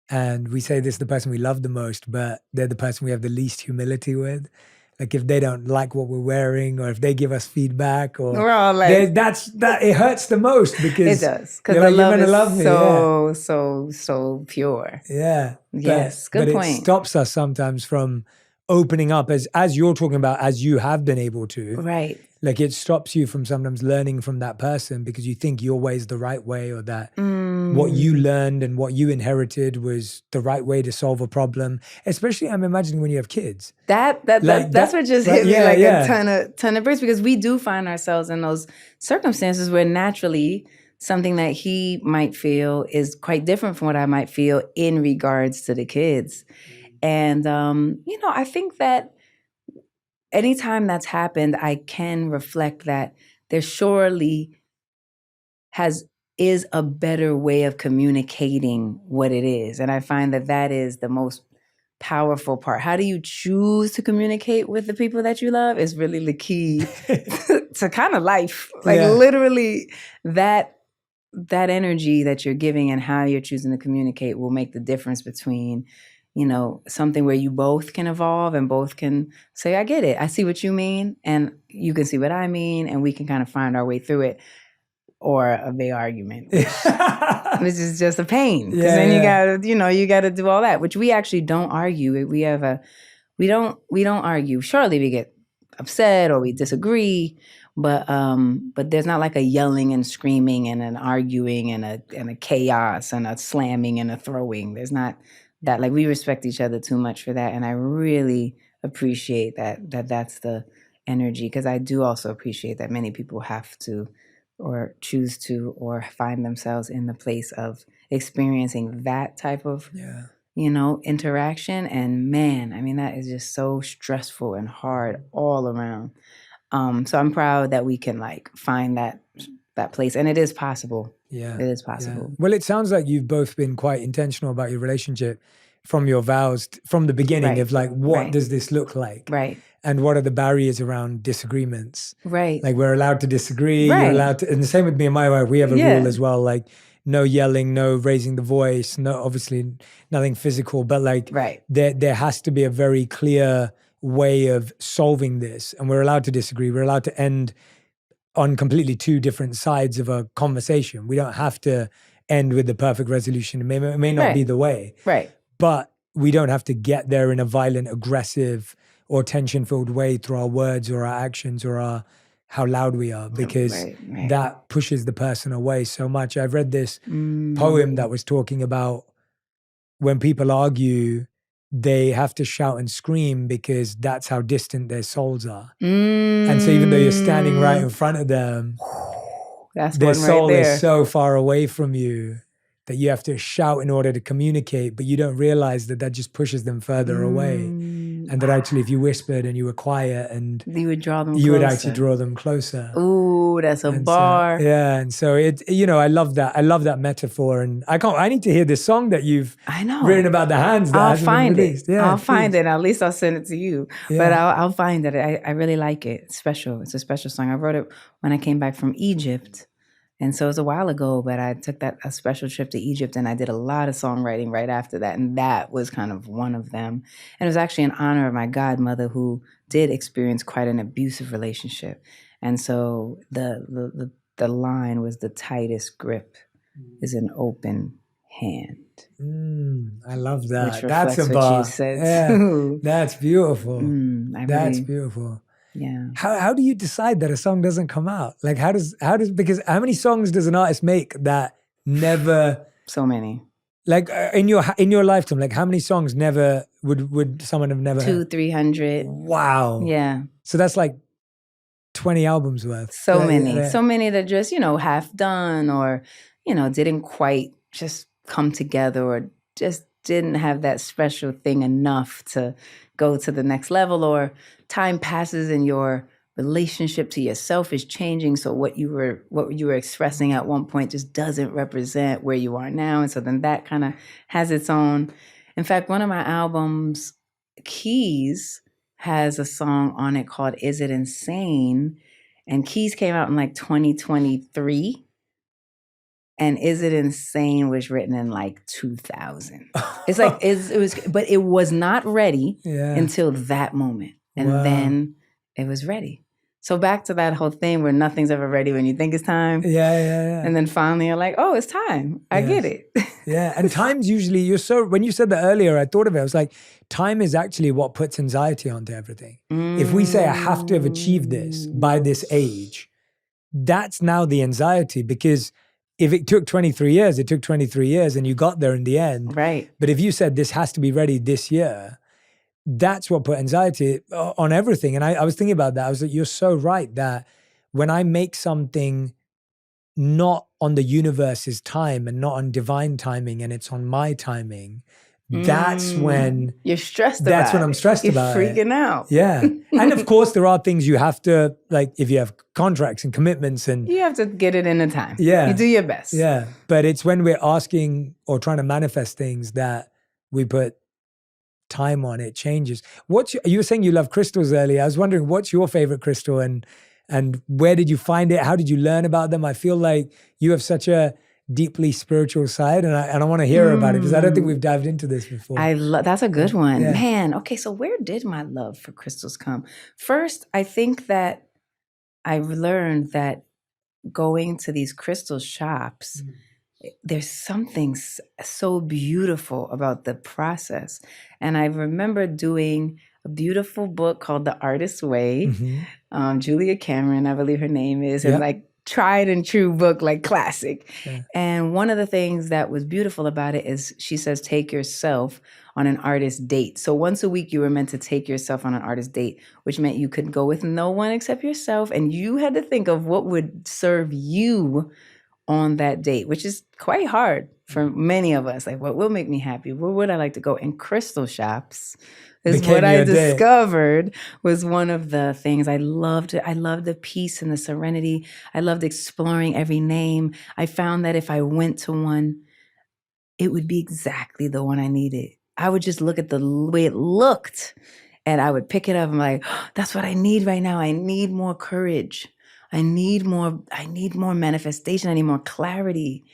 And we say this is the person we love the most, but they're the person we have the least humility with. Like if they don't like what we're wearing, or if they give us feedback, or we're all like, that it hurts the most because it does, because the love is love me. so pure. Yeah. Yes, good point. It stops us sometimes from opening up as you're talking about, as you have been able to. Right. Like it stops you from sometimes learning from that person because you think your way is the right way, or that what you learned and what you inherited was the right way to solve a problem. Especially, I'm imagining when you have kids. That's what just hit me a ton of bricks, because we do find ourselves in those circumstances where naturally something that he might feel is quite different from what I might feel in regards to the kids. And, I think that anytime that's happened, I can reflect that there surely is a better way of communicating what it is. And I find that is the most powerful part. How do you choose to communicate with the people that you love is really the key to kind of life. Like literally that energy that you're giving and how you're choosing to communicate will make the difference between something where you both can evolve and both can say, I get it. I see what you mean. And you can see what I mean. And we can kind of find our way through it. Or a big argument, which is just a pain. Because then you gotta do all that, which we actually don't argue. We don't argue. Surely we get upset or we disagree, but there's not like a yelling and screaming and an arguing and a chaos and a slamming and a throwing. There's not that. Like, we respect each other too much for that, and I really appreciate that's the energy, because I do also appreciate that many people have to or choose to or find themselves in the place of experiencing that type of interaction. And man, I mean, that is just so stressful and hard all around. So I'm proud that we can like find that place, and it is possible. Yeah, it is possible. Yeah. Well, it sounds like you've both been quite intentional about your relationship from your vows from the beginning, of like, what does this look like? Right. And what are the barriers around disagreements? Right. Like, we're allowed to disagree. Right. You're allowed to, and the same with me and my wife. We have a rule as well, like no yelling, no raising the voice, no, obviously nothing physical, but like there has to be a very clear way of solving this, and we're allowed to disagree. We're allowed to end on completely two different sides of a conversation. We don't have to end with the perfect resolution. It may not be the way. Right. But we don't have to get there in a violent, aggressive, or tension-filled way through our words or our actions or how loud we are, because that pushes the person away so much. I've read this poem that was talking about when people argue, they have to shout and scream because that's how distant their souls are. And so even though you're standing right in front of them, their soul is so far away from you that you have to shout in order to communicate, but you don't realize that just pushes them further away. And that actually if you whispered and you were quiet and you would draw them closer. You would actually draw them closer. Ooh, that's a bar. So, yeah, and so I love that. I love that metaphor, and I need to hear this song that you've written about the hands. I'll find it. Yeah, I'll find it. At least I'll send it to you. Yeah. But I'll find it. I really like it. It's special. It's a special song. I wrote it when I came back from Egypt. And so it was a while ago, but I took a special trip to Egypt, and I did a lot of songwriting right after that. And that was kind of one of them. And it was actually in honor of my godmother, who did experience quite an abusive relationship. And so the line was, the tightest grip is an open hand. I love that. Which That's a what bar. you said too. That's beautiful. That's beautiful. Yeah. How do you decide that a song doesn't come out? Like because how many songs does an artist make that never? So many. Like in your lifetime, like how many songs never would someone have never 200-300. Wow. Yeah. So that's like 20 albums worth. So many that just, half done, or, didn't quite just come together, or just didn't have that special thing enough to go to the next level, or time passes and your relationship to yourself is changing. So what you were expressing at one point just doesn't represent where you are now. And so then that kind of has its own. In fact, one of my albums, Keys, has a song on it called Is It Insane? And Keys came out in like 2023. And Is It Insane was written in like 2000. It's like, it was, but it was not ready until that moment. And then it was ready. So back to that whole thing where nothing's ever ready when you think it's time. Yeah. And then finally you're like, oh, it's time. I get it. Yeah. And time's usually, when you said that earlier, I thought of it. I was like, time is actually what puts anxiety onto everything. If we say I have to have achieved this by this age, that's now the anxiety, because if it took 23 years, it took 23 years and you got there in the end. Right. But if you said this has to be ready this year, that's what put anxiety on everything. And I was thinking about that. I was like, you're so right that when I make something not on the universe's time and not on divine timing, and it's on my timing, that's when you're stressed about it. That's when I'm stressed about it. You're freaking out. Yeah. And of course, there are things you have to, like if you have contracts and commitments, and you have to get it in the time. Yeah. You do your best. Yeah. But it's when we're asking or trying to manifest things that we put time on, it changes. You were saying you love crystals earlier. I was wondering, what's your favorite crystal, and where did you find it? How did you learn about them? I feel like you have such a deeply spiritual side, and I want to hear about it, because I don't think we've dived into this before. That's a good one. Yeah. Man, okay, so where did my love for crystals come? First, I think that I've learned that going to these crystal shops, there's something so beautiful about the process. And I remember doing a beautiful book called The Artist's Way. Julia Cameron, I believe her name is, and like tried and true book, like classic. Yeah. And one of the things that was beautiful about it is she says, take yourself on an artist date. So once a week you were meant to take yourself on an artist date, which meant you could go with no one except yourself. And you had to think of what would serve you on that date, which is quite hard for many of us. Like, what will make me happy? Where would I like to go? And crystal shops is what I discovered was one of the things I loved. I loved the peace and the serenity. I loved exploring every name. I found that if I went to one, it would be exactly the one I needed. I would just look at the way it looked, and I would pick it up. I'm like, oh, that's what I need right now. I need more courage. I need more manifestation. I need more clarity.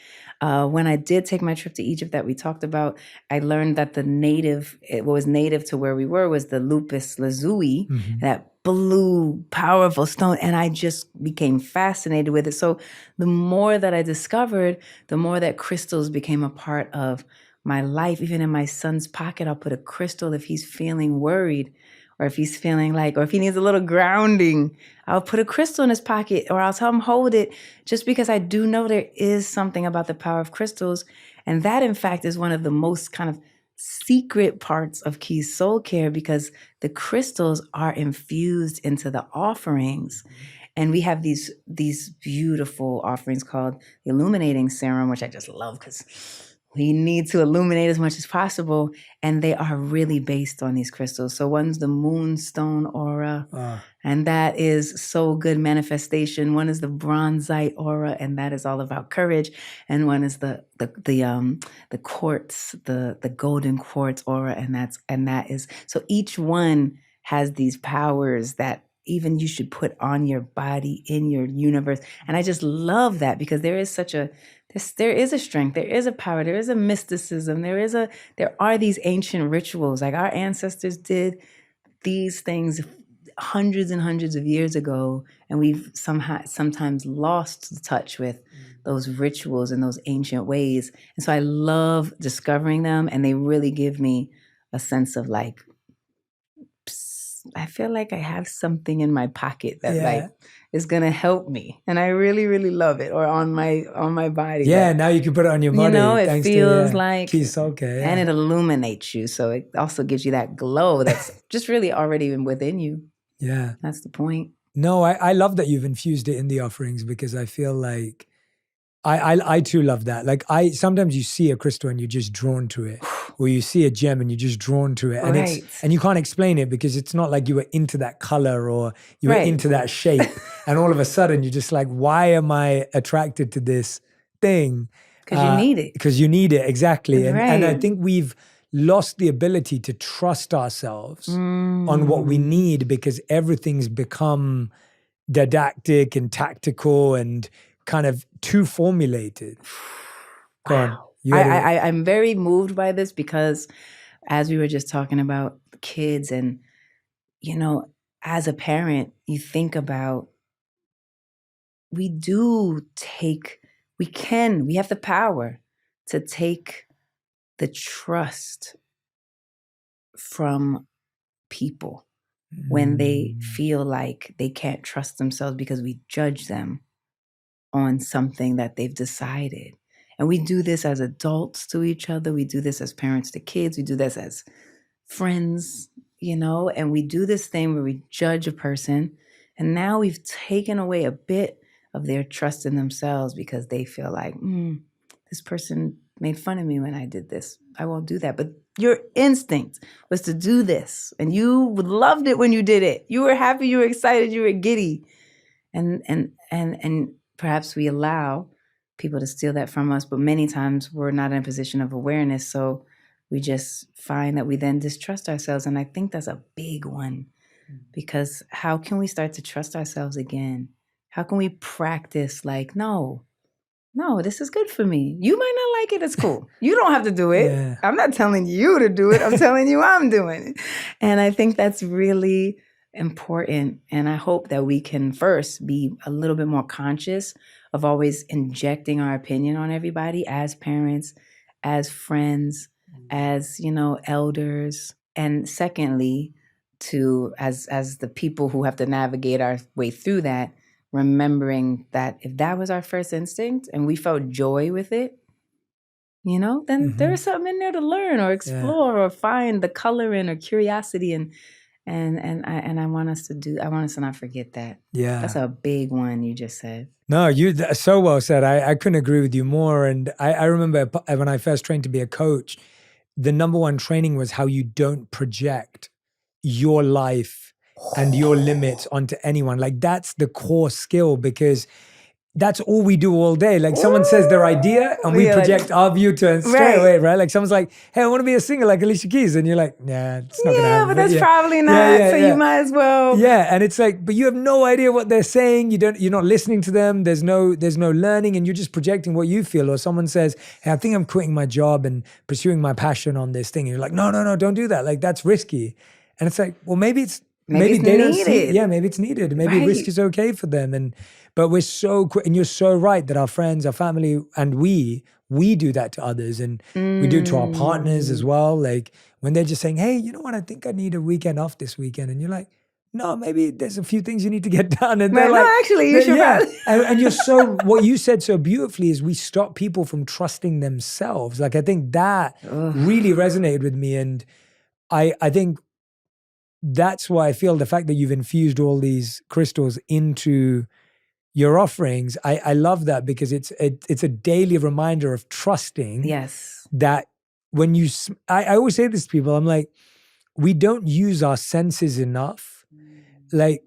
When I did take my trip to Egypt that we talked about, I learned that what was native to where we were was the lupus lazuli, that blue, powerful stone. And I just became fascinated with it. So the more that I discovered, the more that crystals became a part of my life. Even in my son's pocket, I'll put a crystal if he's feeling worried, or if he's feeling or if he needs a little grounding, I'll put a crystal in his pocket, or I'll tell him hold it, just because I do know there is something about the power of crystals. And that, in fact, is one of the most kind of secret parts of Keys Soul Care, because the crystals are infused into the offerings. And we have these beautiful offerings called the Illuminating Serum, which I just love because we need to illuminate as much as possible. And they are really based on these crystals. So one's the Moonstone Aura, and that is so good manifestation. One is the Bronzite Aura, and that is all about courage. And one is the quartz, the golden quartz aura, and that is so each one has these powers that even you should put on your body, in your universe. And I just love that, because there is there is a strength, there is a power, there is a mysticism, there are these ancient rituals. Like our ancestors did these things hundreds and hundreds of years ago, and we've sometimes lost touch with those rituals and those ancient ways. And so I love discovering them, and they really give me a sense of I feel like I have something in my pocket that is gonna help me, and I really, really love it. Or on my body. Yeah, now you can put it on your body. It feels like Keys Soul Care, and it illuminates you, so it also gives you that glow that's just really already within you. Yeah, that's the point. No, I love that you've infused it in the offerings, because I feel like I too love that. Like sometimes you see a crystal and you're just drawn to it, or you see a gem and you're just drawn to it, and and you can't explain it, because it's not like you were into that color or you were into that shape, and all of a sudden you're just like, why am I attracted to this thing? Because you need it. Because you need it, exactly. And I think we've lost the ability to trust ourselves on what we need, because everything's become didactic and tactical and kind of too formulated. Wow. I'm very moved by this, because as we were just talking about kids, and as a parent, you think about, we have the power to take the trust from people when they feel like they can't trust themselves, because we judge them on something that they've decided. And we do this as adults to each other. We do this as parents to kids. We do this as friends, and we do this thing where we judge a person. And now we've taken away a bit of their trust in themselves, because they feel like, this person made fun of me when I did this. I won't do that. But your instinct was to do this, and you loved it when you did it. You were happy, you were excited, you were giddy. And perhaps we allow people to steal that from us, but many times we're not in a position of awareness. So we just find that we then distrust ourselves. And I think that's a big one, because how can we start to trust ourselves again? How can we practice no, this is good for me. You might not like it. It's cool. You don't have to do it. Yeah. I'm not telling you to do it. I'm telling you I'm doing it. And I think that's really important. And I hope that we can first be a little bit more conscious of always injecting our opinion on everybody, as parents, as friends, as, elders. And secondly, as the people who have to navigate our way through that, remembering that if that was our first instinct and we felt joy with it, then there is something in there to learn or explore or find the color in, or curiosity. And I want us to not forget that. Yeah. That's a big one you just said. No, so well said. I couldn't agree with you more. And I remember when I first trained to be a coach, the number one training was how you don't project your life and your limits onto anyone. Like, that's the core skill, because that's all we do all day. Like someone says their idea and we Yeah, like- project our view to it straight Right. away, right? Like someone's like, hey, I want to be a singer like Alicia Keys. And you're like, nah, it's not going to Yeah, happen. but that's yeah. probably not. Yeah, so yeah. you might as well. Yeah, and it's like, but you have no idea what they're saying. You're not listening to them. There's no learning, and you're just projecting what you feel. Or someone says, hey, I think I'm quitting my job and pursuing my passion on this thing. And you're like, no, don't do that. Like that's risky. And it's like, well, maybe it's Maybe they don't it's see. needed. Yeah, maybe it's needed. Maybe Right. risk is okay for them. But we're so quick, and you're so right that our friends, our family, and we do that to others, and we do it to our partners as well. Like when they're just saying, hey, you know what? I think I need a weekend off this weekend. And you're like, no, maybe there's a few things you need to get done. And they're Right, no, like, actually, you should yeah. probably- And you're so, what you said so beautifully is we stop people from trusting themselves. Like I think that really resonated with me. And I think that's why I feel the fact that you've infused all these crystals into your offerings, I love that because it's a daily reminder of trusting Yes. that when you, I always say this to people, I'm like, we don't use our senses enough. Like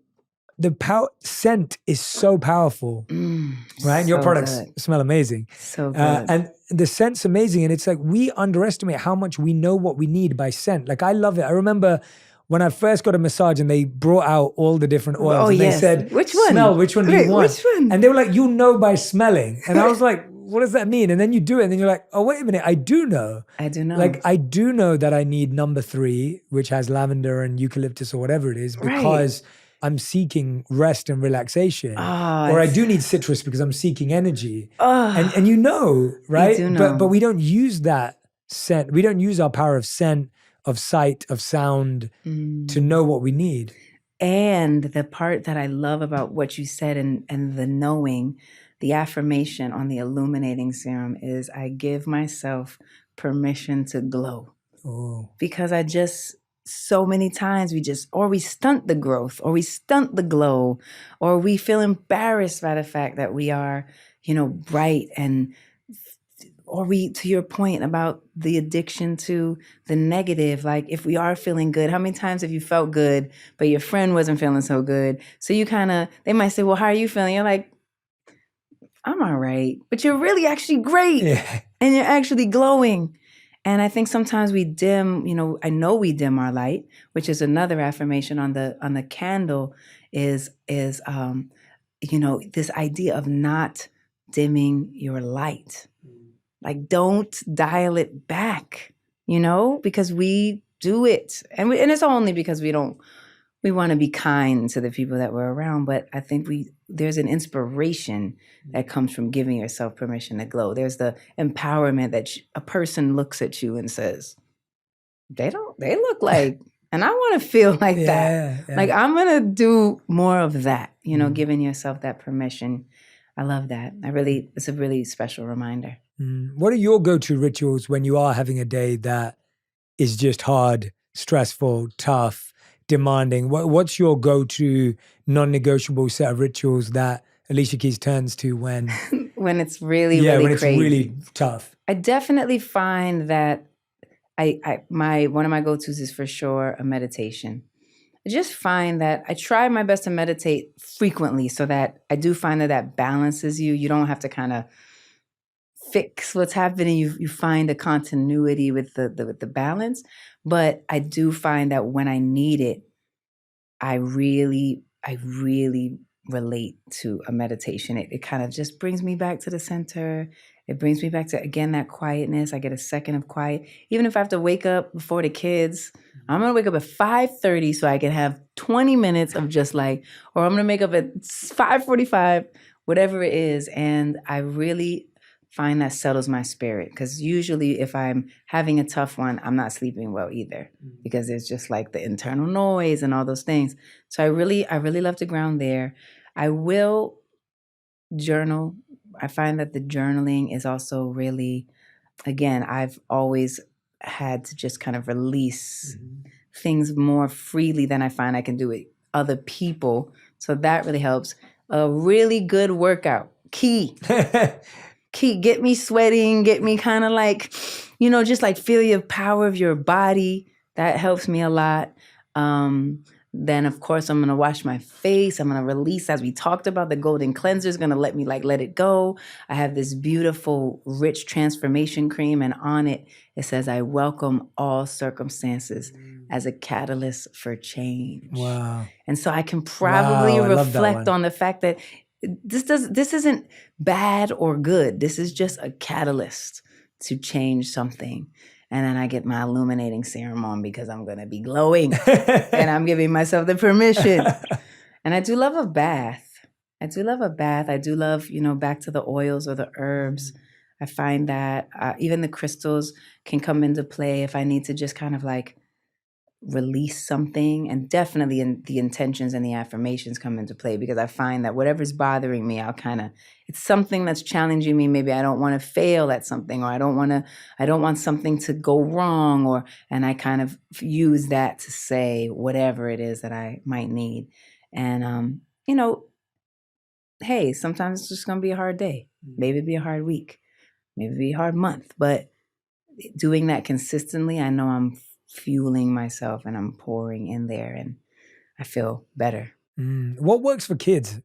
the scent is so powerful, right? And your so products good. smell amazing. So good. And the scent's amazing. And it's like, we underestimate how much we know what we need by scent. Like I love it. I remember when I first got a massage and they brought out all the different oils and yes. they said, Which one? smell, which one do Wait, you want? which one? And they were like, you know by smelling. And I was like, what does that mean? And then you do it and then you're like, oh, wait a minute, I do know. I do know. Like I do know that I need number 3, which has lavender and eucalyptus or whatever it is, Right. because I'm seeking rest and relaxation. Ah, or I it's- do need citrus because I'm seeking energy. And you know, right? do know. But we don't use that scent. We don't use our power of scent, of sight, of sound to know what we need. And the part that I love about what you said and the knowing, the affirmation on the illuminating serum is I give myself permission to glow. Oh, Because I just, so many times we stunt the growth or we stunt the glow or we feel embarrassed by the fact that we are, bright or we, to your point about the addiction to the negative, like if we are feeling good, how many times have you felt good, but your friend wasn't feeling so good? So you they might say, well, how are you feeling? You're like, I'm all right, but you're really actually great. yeah. And you're actually glowing. And I think sometimes we dim, I know we dim our light, which is another affirmation on the candle is this idea of not dimming your light. Like, don't dial it back, because we do it. And it's only because we want to be kind to the people that we're around. But I think there's an inspiration that comes from giving yourself permission to glow. There's the empowerment that a person looks at you and says, they look like, and I want to feel like that. Yeah. Like, I'm going to do more of that, giving yourself that permission. I love that. It's a really special reminder. What are your go-to rituals when you are having a day that is just hard, stressful, tough, demanding? What's your go-to non-negotiable set of rituals that Alicia Keys turns to when When it's really, when really it's crazy. really tough? I definitely find that one of my go-tos is for sure a meditation. I just find that I try my best to meditate frequently so that I do find that balances you. You don't have to kind of fix what's happening. You find a continuity with the balance. But I do find that when I need it, I really relate to a meditation. It kind of just brings me back to the center. It brings me back to, again, that quietness. I get a second of quiet. Even if I have to wake up before the kids, I'm going to wake up at 5:30 so I can have 20 minutes of just like, or I'm going to make up at 5:45, whatever it is. And I really find that settles my spirit, because usually if I'm having a tough one, I'm not sleeping well either, because it's just like the internal noise and all those things. So I really love to ground there. I will journal. I find that the journaling is also really, again, I've always had to just kind of release things more freely than I find I can do with other people. So that really helps. A really good workout, key, get me sweating, get me kind of like, just like feel your power of your body. That helps me a lot. Then, of course, I'm going to wash my face. I'm going to release, as we talked about, the golden cleanser is going to let me let it go. I have this beautiful, rich transformation cream. And on it, it says, I welcome all circumstances as a catalyst for change. Wow. And so I can probably Wow, I love that reflect one. on the fact that this isn't bad or good. This is just a catalyst to change something. And then I get my illuminating serum on because I'm going to be glowing and I'm giving myself the permission. And I do love a bath. I do love, back to the oils or the herbs. I find that even the crystals can come into play if I need to just kind of like release something, and definitely the intentions and the affirmations come into play, because I find that whatever's bothering me, it's something that's challenging me. Maybe I don't want to fail at something, or I don't want something to go wrong, and I kind of use that to say whatever it is that I might need. And, hey, sometimes it's just going to be a hard day. Maybe it'll be a hard week. Maybe it'll be a hard month, but doing that consistently, I know I'm fueling myself and I'm pouring in there and I feel better. What works for kids?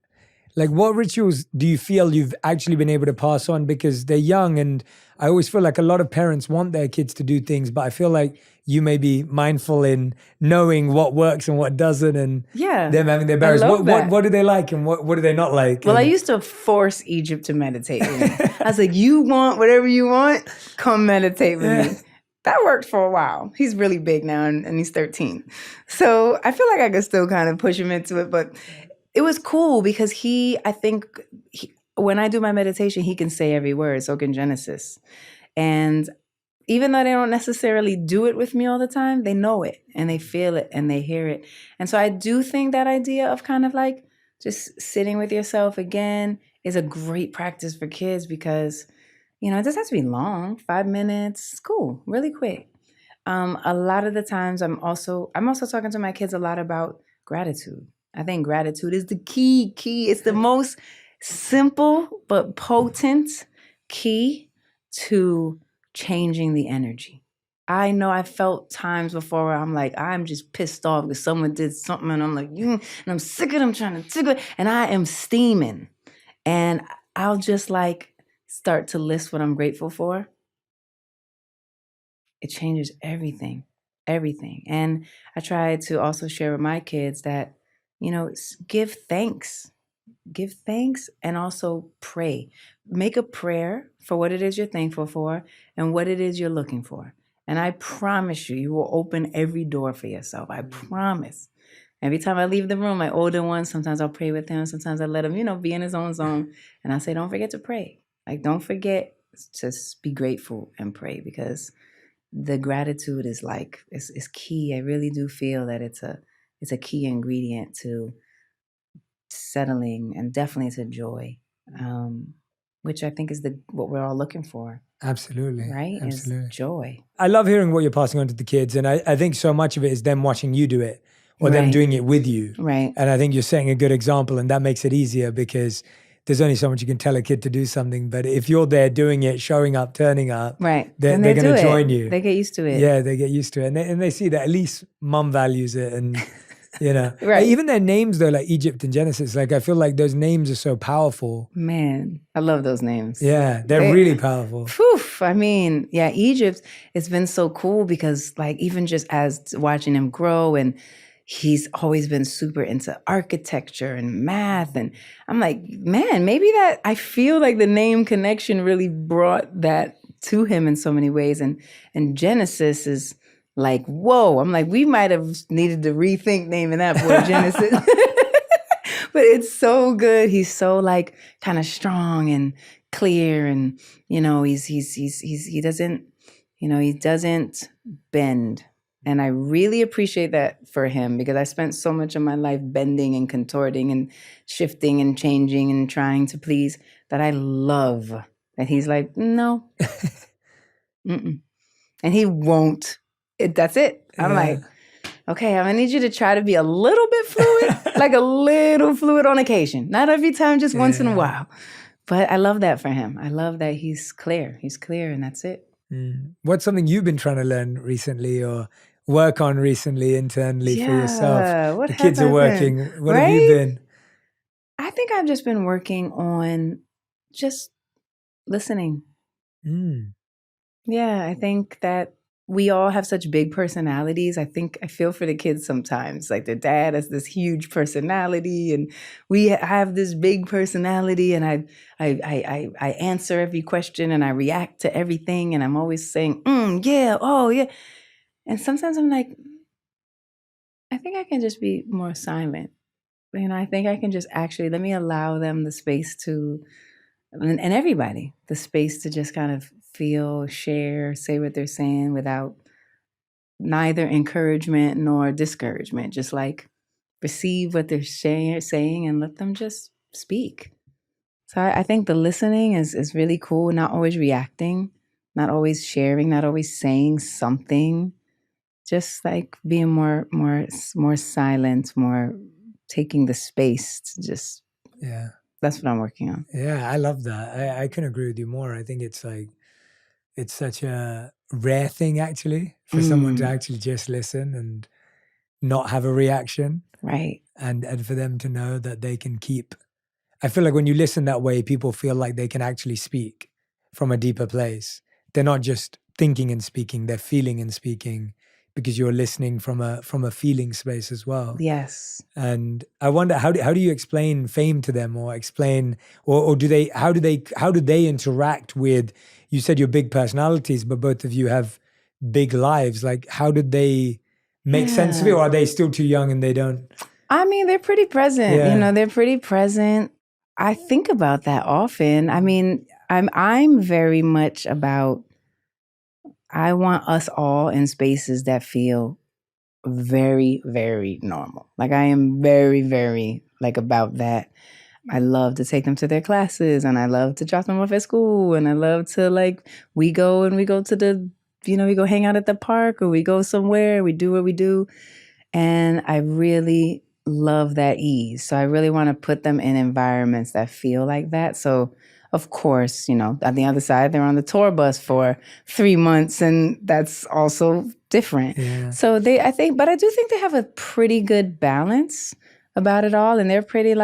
Like, what rituals do you feel you've actually been able to pass on? Because they're young, and I always feel like a lot of parents want their kids to do things, but I feel like you may be mindful in knowing what works and what doesn't, and them having their barriers. What do they like and what do they not like? Well, I used to force Egypt to meditate with me. I was like, you want whatever you want, come meditate with me. That worked for a while. He's really big now and he's 13. So I feel like I could still kind of push him into it, but it was cool because when I do my meditation, he can say every word, so can Genesis. And even though they don't necessarily do it with me all the time, they know it and they feel it and they hear it. And so I do think that idea of kind of like just sitting with yourself again is a great practice for kids, because it doesn't have to be long, 5 minutes, it's cool, really quick. A lot of the times I'm also talking to my kids a lot about gratitude. I think gratitude is the key. It's the most simple but potent key to changing the energy. I know I felt times before where I'm like, I'm just pissed off because someone did something and I'm like, and I'm sick of them trying to tickle it, and I am steaming. And I'll just like start to list what I'm grateful for. It changes everything. And I try to also share with my kids that, give thanks and also pray. Make a prayer for what it is you're thankful for and what it is you're looking for. And I promise you will open every door for yourself. I promise. Every time I leave the room, my older one, sometimes I'll pray with him. Sometimes I let him, be in his own zone. And I say, don't forget to pray. Like, don't forget to be grateful and pray, because the gratitude is key. I really do feel that it's a key ingredient to settling and definitely to joy, which I think is what we're all looking for. Absolutely. Right? Absolutely. Is joy. I love hearing what you're passing on to the kids. And I think so much of it is them watching you do it or them doing it with you. Right. And I think you're setting a good example, and that makes it easier, because there's only so much you can tell a kid to do something. But if you're there doing it, showing up, turning up, right, they're going to join you. They get used to it. Yeah, they get used to it. And they see that at least mom values it. And, Right. Even their names, though, like Egypt and Genesis, like I feel like those names are so powerful. Man, I love those names. Yeah, they're really powerful. Poof. I mean, yeah, Egypt, it's been so cool because like even just as watching him grow, and he's always been super into architecture and math. And I'm like, man, maybe that, I feel like the name connection really brought that to him in so many ways. And Genesis is like, whoa, I'm like, we might have needed to rethink naming that boy Genesis. But it's so good. He's so like kind of strong and clear, and he doesn't bend. And I really appreciate that for him, because I spent so much of my life bending and contorting and shifting and changing and trying to please, that I love that he's like, no. And he won't. That's it. I'm like, okay, I'm gonna need you to try to be a little bit fluid, like a little fluid on occasion. Not every time, just once in a while. But I love that for him. I love that he's clear. He's clear, and that's it. What's something you've been trying to learn recently, or work on recently internally for yourself? Yeah, what The kids have are I been? working. What have you Right? been? I think I've just been working on just listening. Mm. Yeah, I think that we all have such big personalities. I think I feel for the kids sometimes. Like their dad has this huge personality, and we have this big personality. And I answer every question, and I react to everything, and I'm always saying, yeah, oh yeah. And sometimes I'm like, I think I can just be more silent. I think I can just actually let me allow them the space to, and everybody, the space to just kind of feel, share, say what they're saying without neither encouragement nor discouragement. Just like receive what they're saying and let them just speak. So I think the listening is really cool. Not always reacting, not always sharing, not always saying something. Just like being more silent, more taking the space to just. Yeah. That's what I'm working on. Yeah, I love that. I couldn't agree with you more. I think it's like, it's such a rare thing actually for someone to actually just listen and not have a reaction. Right. And for them to know that they can keep, I feel like when you listen that way, people feel like they can actually speak from a deeper place. They're not just thinking and speaking, they're feeling and speaking because you're listening from a feeling space as well. Yes. And I wonder, how do you explain fame to them, or explain, or do they, how do they interact with, you said you're big personalities, but both of you have big lives. Like, how did they make sense of it? Or are they still too young and they don't? I mean, they're pretty present. Yeah. They're pretty present. I think about that often. I mean, I'm very much about, I want us all in spaces that feel very, very normal. Like I am very, very like about that. I love to take them to their classes, and I love to drop them off at school, and I love to we go to the, we go hang out at the park, or we go somewhere, we do what we do. And I really love that ease. So I really want to put them in environments that feel like that. So of course, on the other side, they're on the tour bus for 3 months, and that's also different. Yeah. So I do think they have a pretty good balance about it all, and they're pretty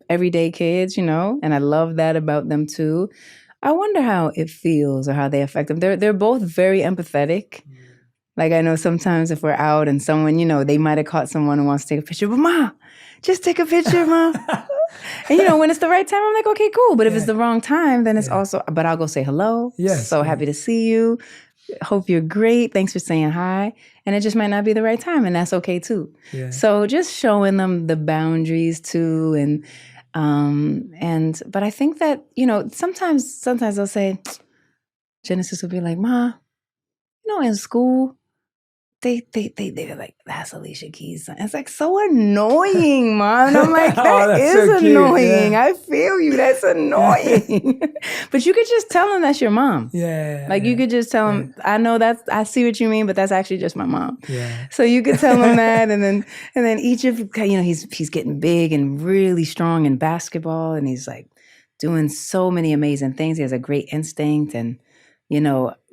everyday kids, and I love that about them too. I wonder how it feels or how they affect them. They're both very empathetic. Like I know sometimes if we're out and someone, they might have caught someone who wants to take a picture, but Ma, just take a picture, Ma. And when it's the right time, I'm like, okay, cool. But if it's the wrong time, then it's also, but I'll go say hello. Yes. So happy to see you. Hope you're great. Thanks for saying hi. And it just might not be the right time, and that's okay too. Yeah. So just showing them the boundaries too. But I think that, sometimes they'll say, Genesis will be like, Ma, in school, they're like, that's Alicia Keys. It's like so annoying, Mom. And I'm like, that is so cute. annoying. Yeah. I feel you. That's annoying. But you could just tell them that's your mom. Yeah. You could just tell them, I see what you mean, but that's actually just my mom. Yeah. So you could tell them that, and then each of, he's getting big and really strong in basketball, and he's doing so many amazing things. He has a great instinct, and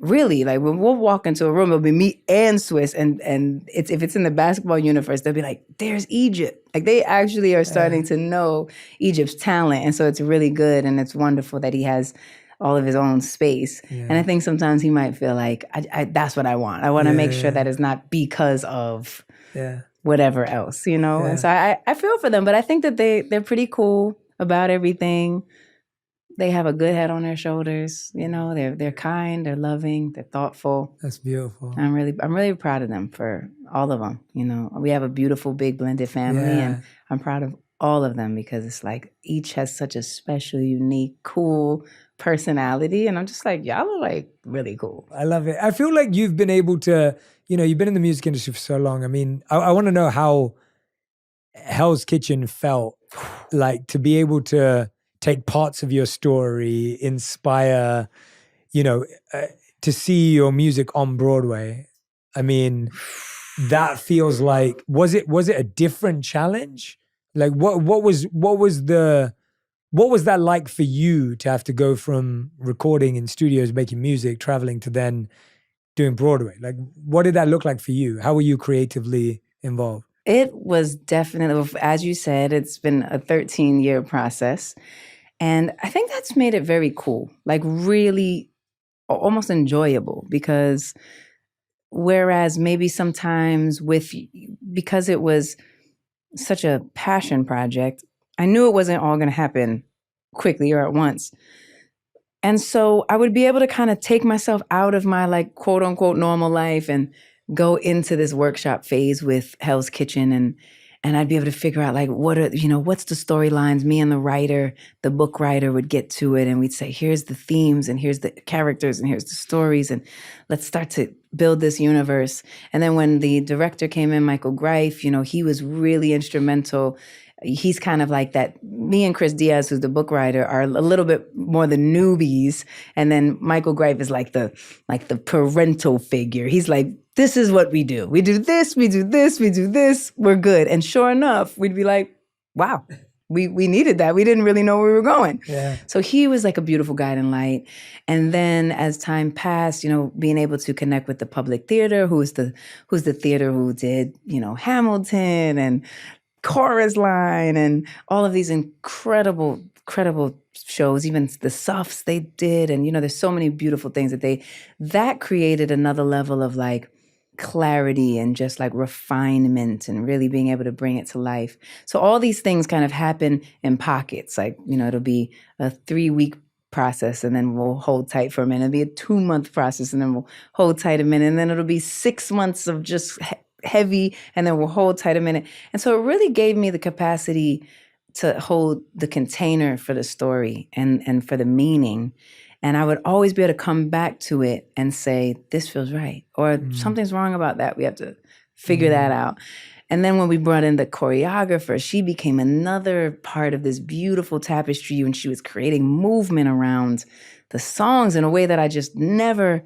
really, when we'll walk into a room, it'll be me and Swiss, and if it's in the basketball universe, they'll be like, there's Egypt. They actually are starting to know Egypt's talent, and so it's really good, and it's wonderful that he has all of his own space. Yeah. And I think sometimes he might feel like, that's what I want. I want to make sure that it's not because of whatever else, And so I feel for them, but I think that they're pretty cool about everything. They have a good head on their shoulders, they're kind, they're loving, they're thoughtful. That's beautiful. I'm really proud of them, for all of them. We have a beautiful, big blended family, and I'm proud of all of them because it's each has such a special, unique, cool personality. And I'm just y'all are really cool. I love it. I feel like you've been able to, you've been in the music industry for so long. I mean, I want to know how Hell's Kitchen felt to be able to take parts of your story, inspire, to see your music on Broadway. I mean, that feels like, was it a different challenge? What was that like for you to have to go from recording in studios, making music, traveling to then doing Broadway? Like, what did that look like for you? How were you creatively involved? It was definitely, as you said, it's been a 13-year process. And I think that's made it very cool, like really almost enjoyable, because whereas maybe sometimes because it was such a passion project, I knew it wasn't all going to happen quickly or at once. And so I would be able to kind of take myself out of my like quote unquote normal life and go into this workshop phase with Hell's Kitchen, and I'd be able to figure out like what's the storylines. Me and the writer, the book writer, would get to it, and we'd say, here's the themes and here's the characters and here's the stories, and let's start to build this universe. And then when the director came in, Michael Greif, he was really instrumental. He's kind of like that. Me and Chris Diaz, who's the book writer, are a little bit more the newbies, and then Michael Greif is like the parental figure. He's like, this is what we do. We do this, we do this, we do this. We're good. And sure enough, we'd be like, wow, we needed that. We didn't really know where we were going. Yeah. So he was like a beautiful guiding light. And then as time passed, being able to connect with the Public Theater, who's the theater who did, Hamilton and Chorus Line and all of these incredible shows, even the Softs they did. And, there's so many beautiful things that created another level of like clarity and just like refinement and really being able to bring it to life. So all these things kind of happen in pockets. Like, it'll be a 3-week process and then we'll hold tight for a minute. It'll be a 2-month process and then we'll hold tight a minute. And then it'll be 6 months of just heavy and then we'll hold tight a minute. And so it really gave me the capacity to hold the container for the story and for the meaning. And I would always be able to come back to it and say, this feels right. Or something's wrong about that. We have to figure that out. And then when we brought in the choreographer, she became another part of this beautiful tapestry when she was creating movement around the songs in a way that I just never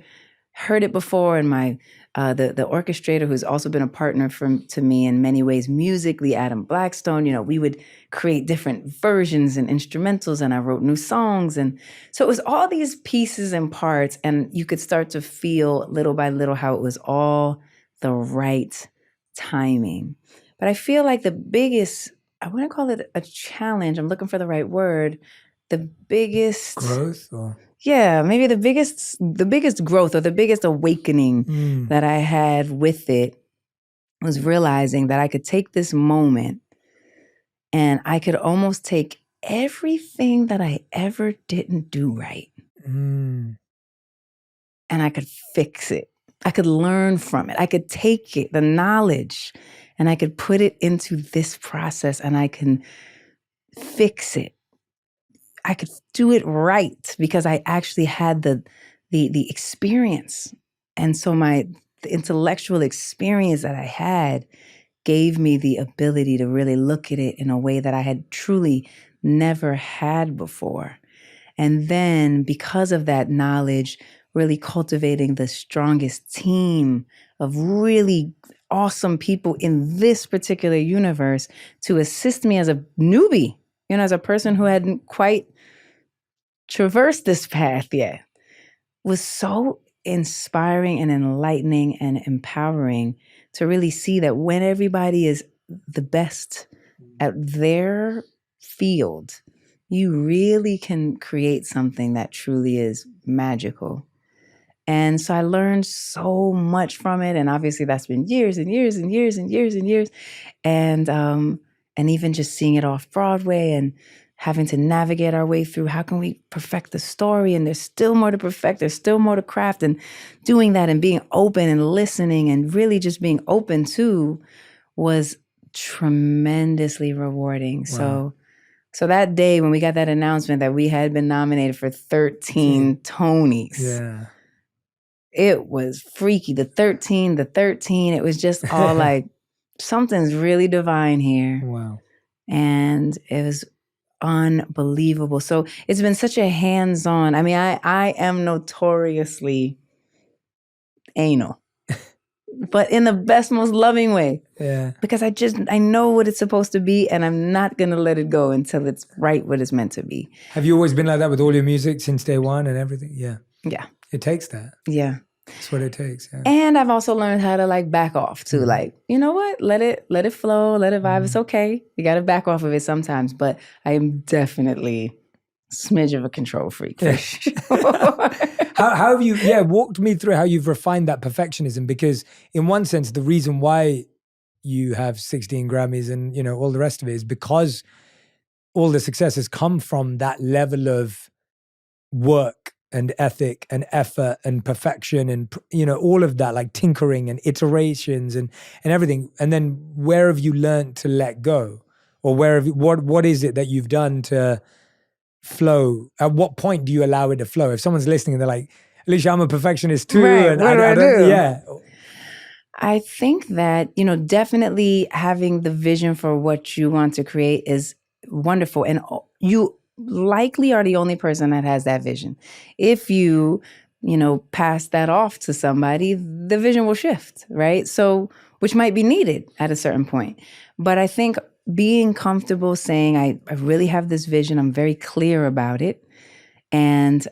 heard it before. And the orchestrator, who's also been a partner to me in many ways musically, Adam Blackstone, we would create different versions and instrumentals, and I wrote new songs. And so it was all these pieces and parts, and you could start to feel little by little how it was all the right timing. But I feel like the biggest, I wouldn't call it a challenge, I'm looking for the right word, the biggest growth or? Yeah, maybe the biggest growth or the biggest awakening that I had with it was realizing that I could take this moment and I could almost take everything that I ever didn't do right and I could fix it. I could learn from it. I could take it, the knowledge, and I could put it into this process and I can fix it. I could do it right because I actually had the experience. And so the intellectual experience that I had gave me the ability to really look at it in a way that I had truly never had before. And then because of that knowledge, really cultivating the strongest team of really awesome people in this particular universe to assist me as a newbie, as a person who hadn't quite traversed this path yet, was so inspiring and enlightening and empowering to really see that when everybody is the best at their field, you really can create something that truly is magical. And so I learned so much from it. And obviously that's been years and years and years and years and years. And even just seeing it off Broadway and having to navigate our way through how can we perfect the story, and there's still more to perfect, there's still more to craft, and doing that and being open and listening and really just being open to was tremendously rewarding. Wow. So that day when we got that announcement that we had been nominated for 13 Tonys, it was freaky. The 13, it was just all like, something's really divine here. Wow. And it was unbelievable. So it's been such a hands-on. I mean, I am notoriously anal, but in the best, most loving way. Yeah. Because I know what it's supposed to be, and I'm not going to let it go until it's right what it's meant to be. Have you always been like that with all your music since day one and everything? Yeah. Yeah. It takes that. Yeah. That's what it takes. Yeah. And I've also learned how to like back off too. Like, you know what? Let it flow, let it vibe. It's okay. You got to back off of it sometimes. But I am definitely a smidge of a control freak for sure. How have you, walked me through how you've refined that perfectionism? Because in one sense, the reason why you have 16 Grammys and, you know, all the rest of it is because all the success has come from that level of work and ethic and effort and perfection and, you know, all of that, like tinkering and iterations and everything. And then where have you learned to let go? Or where have you, what is it that you've done to flow? At what point do you allow it to flow? If someone's listening and they're like, Alicia, I'm a perfectionist too. Right, And what do I don't, do? yeah. I think that, you know, definitely having the vision for what you want to create is wonderful. And you likely are the only person that has that vision. If you know, pass that off to somebody, the vision will shift, right? So, which might be needed at a certain point. But I think being comfortable saying, I really have this vision, I'm very clear about it, and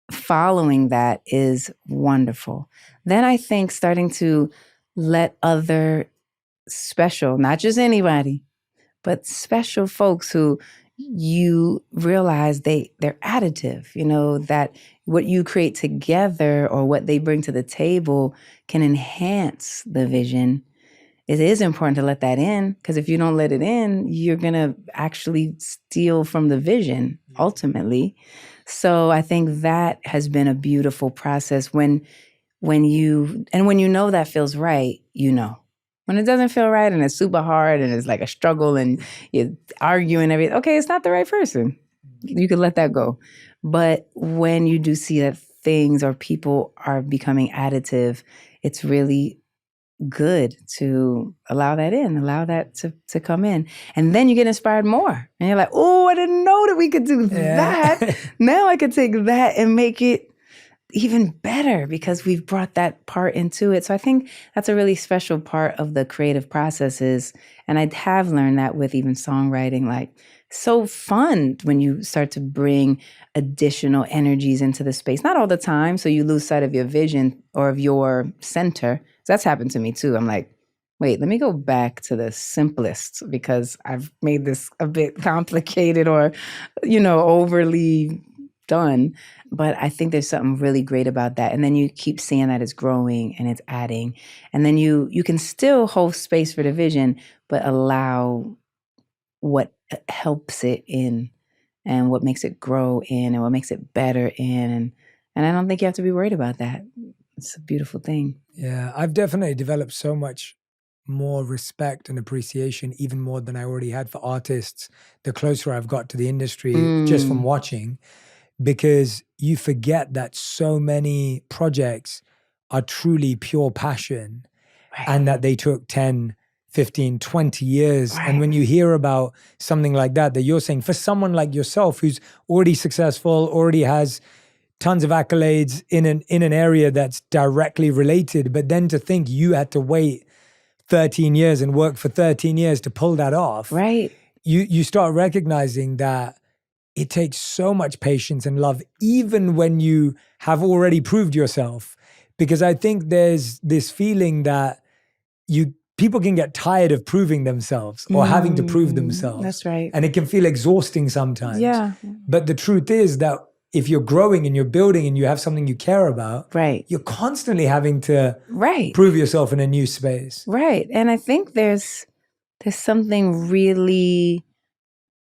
following that is wonderful. Then I think starting to let other special, not just anybody, but special folks who you realize they're additive, you know, that what you create together or what they bring to the table can enhance the vision. It is important to let that in, because if you don't let it in, you're going to actually steal from the vision ultimately. So I think that has been a beautiful process when you know that feels right, you know. When it doesn't feel right and it's super hard and it's like a struggle and you're arguing everything, okay, it's not the right person. You can let that go. But when you do see that things or people are becoming additive, it's really good to allow that in, allow that to come in. And then you get inspired more. And you're like, oh, I didn't know that we could do that. Now I could take that and make it even better because we've brought that part into it. So I think that's a really special part of the creative processes. And I have learned that with even songwriting, like so fun when you start to bring additional energies into the space. Not all the time, so you lose sight of your vision or of your center. So that's happened to me too. I'm like, wait, let me go back to the simplest because I've made this a bit complicated or, you know, overly done. But I think there's something really great about that. And then you keep seeing that it's growing and it's adding. And then you can still hold space for the vision, but allow what helps it in and what makes it grow in and what makes it better in. And I don't think you have to be worried about that. It's a beautiful thing. Yeah, I've definitely developed so much more respect and appreciation, even more than I already had for artists, the closer I've got to the industry just from watching. Because you forget that so many projects are truly pure passion and that they took 10, 15, 20 years. And when you hear about something like that you're saying, for someone like yourself who's already successful, already has tons of accolades in an area that's directly related, but then to think you had to wait 13 years and work for 13 years to pull that off. Right. You start recognizing that it takes so much patience and love, even when you have already proved yourself. Because I think there's this feeling that people can get tired of proving themselves or having to prove themselves. That's right. And it can feel exhausting sometimes. Yeah. But the truth is that if you're growing and you're building and you have something you care about, you're constantly having to prove yourself in a new space. Right. And I think there's something really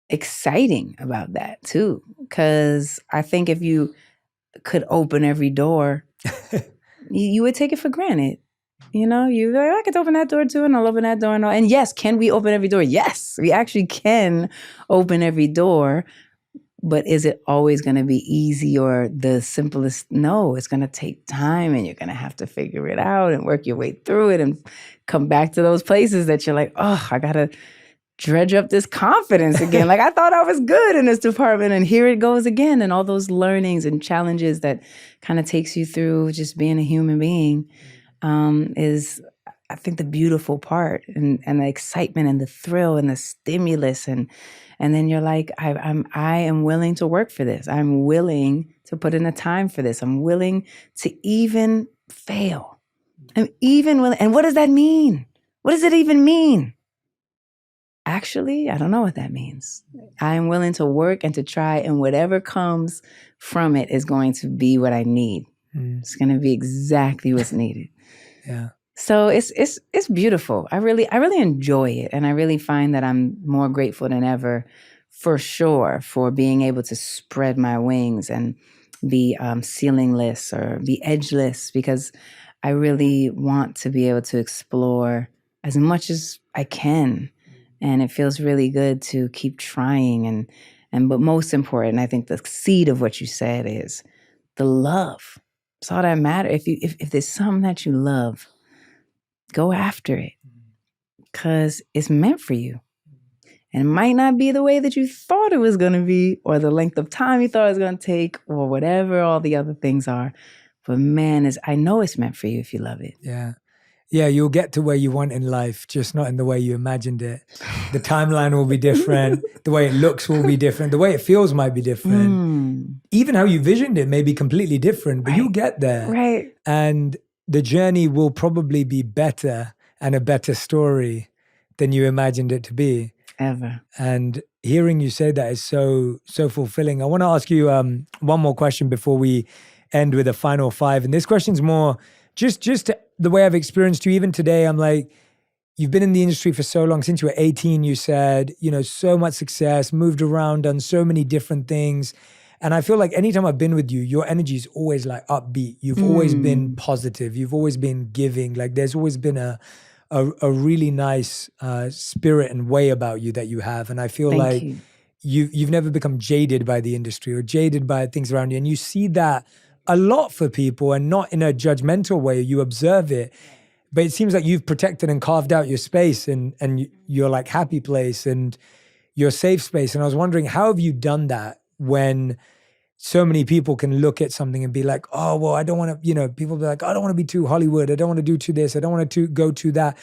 exciting about that too, because I think if you could open every door, you would take it for granted. You know, you're like, I could open that door too, and I'll open that door and all. And yes, can we open every door? Yes, we actually can open every door. But is it always going to be easy or the simplest? No, it's going to take time and you're going to have to figure it out and work your way through it and come back to those places that you're like, oh, I got to dredge up this confidence again. Like I thought I was good in this department and here it goes again. And all those learnings and challenges that kind of takes you through just being a human being is, I think, the beautiful part and the excitement and the thrill and the stimulus. And then you're like, I am willing to work for this. I'm willing to put in the time for this. I'm willing to even fail. I'm even willing. And what does that mean? What does it even mean? Actually, I don't know what that means. I am willing to work and to try, and whatever comes from it is going to be what I need. It's going to be exactly what's needed. Yeah. So it's beautiful. I really enjoy it, and I really find that I'm more grateful than ever, for sure, for being able to spread my wings and be ceilingless or be edgeless, because I really want to be able to explore as much as I can. And it feels really good to keep trying. But most important, I think the seed of what you said is the love. It's all that matters. If there's something that you love, go after it, because it's meant for you. And it might not be the way that you thought it was going to be, or the length of time you thought it was going to take, or whatever all the other things are. But man, I know it's meant for you if you love it. Yeah. Yeah, you'll get to where you want in life, just not in the way you imagined it. The timeline will be different. The way it looks will be different. The way it feels might be different. Even how you visioned it may be completely different, but you'll get there. Right. And the journey will probably be better and a better story than you imagined it to be. Ever. And hearing you say that is so fulfilling. I want to ask you one more question before we end with a final 5. And this question's more just the way I've experienced you even today. I'm like, you've been in the industry for so long, since you were 18, you said, so much success, moved around, done so many different things. And I feel like anytime I've been with you, your energy is always like upbeat. You've always been positive. You've always been giving. Like there's always been a really nice spirit and way about you that you have. And I feel like you've never become jaded by the industry or jaded by things around you. And you see that a lot for people, and not in a judgmental way. You observe it, but it seems like you've protected and carved out your space and your like happy place and your safe space. And I was wondering, how have you done that when so many people can look at something and be like, oh, well, I don't want to, people be like, I don't want to be too Hollywood. I don't want to do this. I don't want to go to that.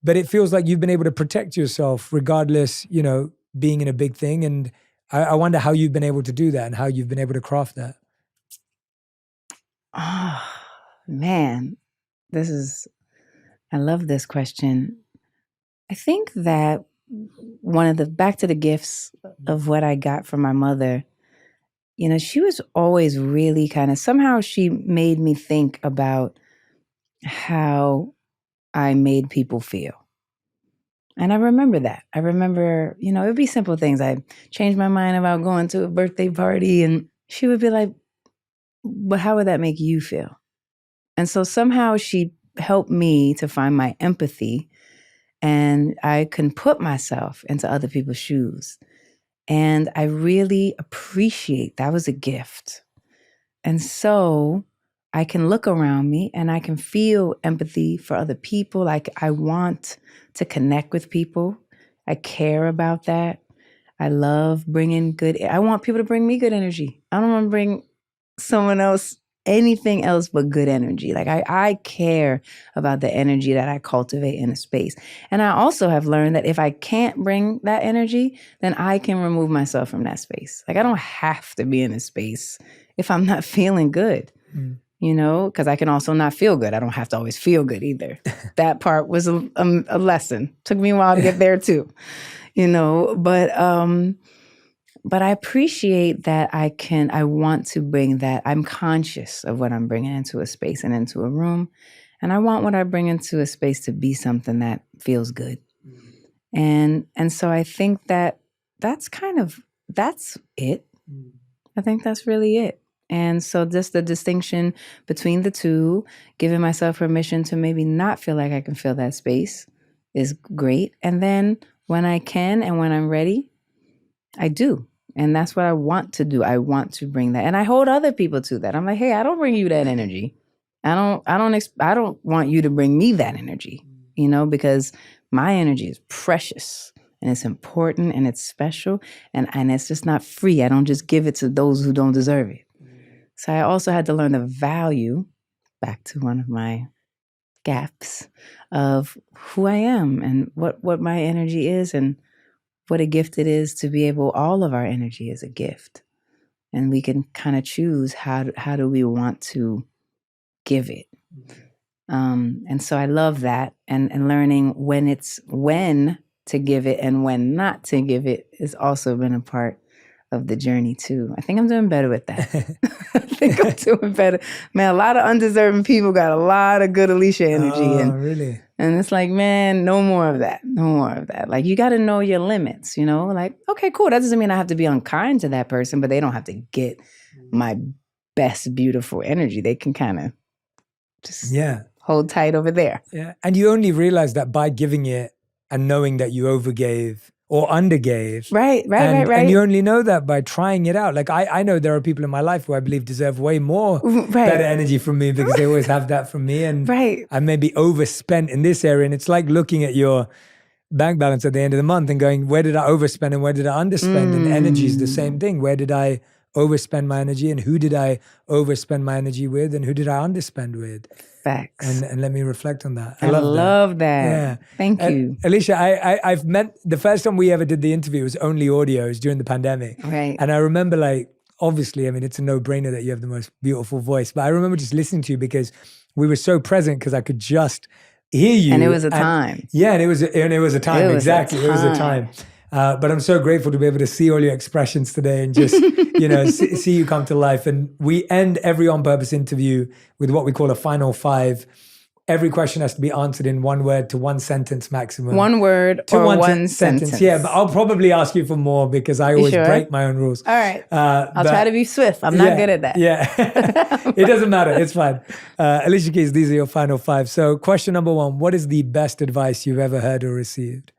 But it feels like you've been able to protect yourself regardless, being in a big thing. And I wonder how you've been able to do that and how you've been able to craft that. Oh, man, I love this question. I think that back to the gifts of what I got from my mother, she was always really somehow she made me think about how I made people feel. And I remember that. I remember, it would be simple things. I changed my mind about going to a birthday party, and she would be like, but how would that make you feel? And so somehow she helped me to find my empathy, and I can put myself into other people's shoes. And I really appreciate that was a gift. And so I can look around me and I can feel empathy for other people. Like I want to connect with people. I care about that. I love I want people to bring me good energy. I don't want to bring someone else anything else but good energy. Like I care about the energy that I cultivate in a space. And I also have learned that if I can't bring that energy, then I can remove myself from that space. Like I don't have to be in a space if I'm not feeling good, because I can also not feel good. I don't have to always feel good either. That part was a lesson. Took me a while to get there too, but I appreciate that I want to bring that. I'm conscious of what I'm bringing into a space and into a room. And I want what I bring into a space to be something that feels good. And so I think that's it. I think that's really it. And so just the distinction between the two, giving myself permission to maybe not feel like I can fill that space is great. And then when I can and when I'm ready, I do. And that's what I want to do. I want to bring that. And I hold other people to that. I'm like, hey, I don't bring you that energy. I don't want you to bring me that energy, because my energy is precious and it's important and it's special and it's just not free. I don't just give it to those who don't deserve it. So I also had to learn the value, back to one of my gaps, of who I am and what my energy is and what a gift it is to be able, all of our energy is a gift. And we can kind of choose how do we want to give it. And so I love that. And learning when to give it and when not to give it has also been a part of the journey too. I think I'm doing better with that. I think I'm doing better. Man, a lot of undeserving people got a lot of good Alicia energy. Oh, really? And it's like, man, no more of that. No more of that. Like, you got to know your limits, you know? Like, okay, cool. That doesn't mean I have to be unkind to that person, but they don't have to get my best, beautiful energy. They can kind of just hold tight over there. Yeah. And you only realize that by giving it and knowing that you overgave or undergave. Right. And you only know that by trying it out. Like, I know there are people in my life who I believe deserve way more better energy from me because they always have that from me. And I may be overspent in this area. And it's like looking at your bank balance at the end of the month and going, where did I overspend and where did I underspend? And energy is the same thing. Where did I overspend my energy and who did I overspend my energy with and who did I underspend with? Facts. And let me reflect on that. I love that. Yeah. Thank you. Alicia, I've met, the first time we ever did the interview was only audio, it was during the pandemic. Right. And I remember, like, obviously, I mean, it's a no-brainer that you have the most beautiful voice, but I remember just listening to you because we were so present because I could just hear you. And it was a time. Yeah, and it was a time. Exactly. It was a time. But I'm so grateful to be able to see all your expressions today and just, see you come to life. And we end every On Purpose interview with what we call a final 5. Every question has to be answered in 1 word to 1 sentence maximum. 1 word to one sentence. Yeah, but I'll probably ask you for more because I always break my own rules. All right. I'll try to be swift. I'm not good at that. Yeah. It doesn't matter. It's fine. Alicia Keys, these are your final 5. So question number 1, what is the best advice you've ever heard or received?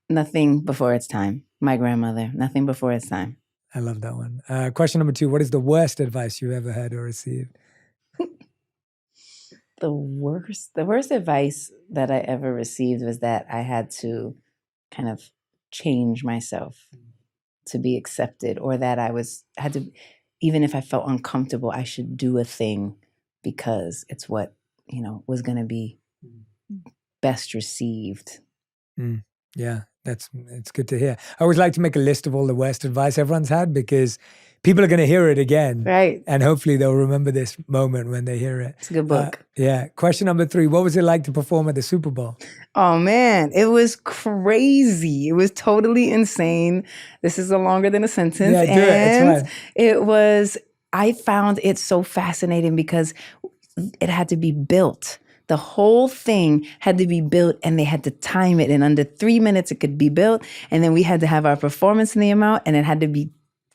Nothing before its time. My grandmother, nothing before its time. I love that one. Question number 2, what is the worst advice you've ever heard or received? The worst advice that I ever received was that I had to kind of change myself to be accepted, or that had to, even if I felt uncomfortable, I should do a thing because it's what, was going to be best received. Yeah, it's good to hear. I always like to make a list of all the worst advice everyone's had because people are going to hear it again. Right. And hopefully they'll remember this moment when they hear it. It's a good book. Yeah. Question number 3, what was it like to perform at the Super Bowl? Oh, man, it was crazy. It was totally insane. This is a longer than a sentence. Yeah, do it. It's fine. I found it so fascinating because it had to be built. The whole thing had to be built and they had to time it. In under 3 minutes, it could be built. And then we had to have our performance in the amount and it had to be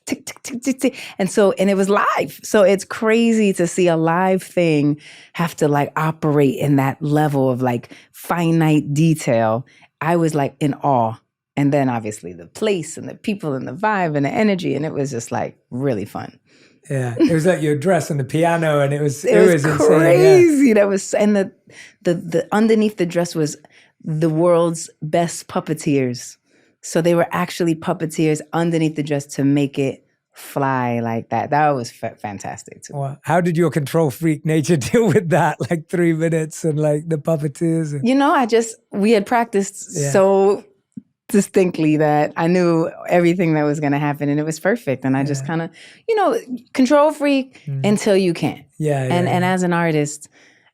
tick, tick, tick, tick, tick. And it was live. So it's crazy to see a live thing have to like operate in that level of like finite detail. I was like in awe. And then obviously the place and the people and the vibe and the energy. And it was just like really fun. Yeah, it was like your dress and the piano, and it was insane, crazy. Yeah. That was, and the underneath the dress was the world's best puppeteers. So they were actually puppeteers underneath the dress to make it fly like that. That was fantastic too. Wow. How did your control freak nature deal with that? Like 3 minutes and like the puppeteers? We had practiced so distinctly that I knew everything that was going to happen and it was perfect. And I just kind of, control freak until you can't. And as an artist,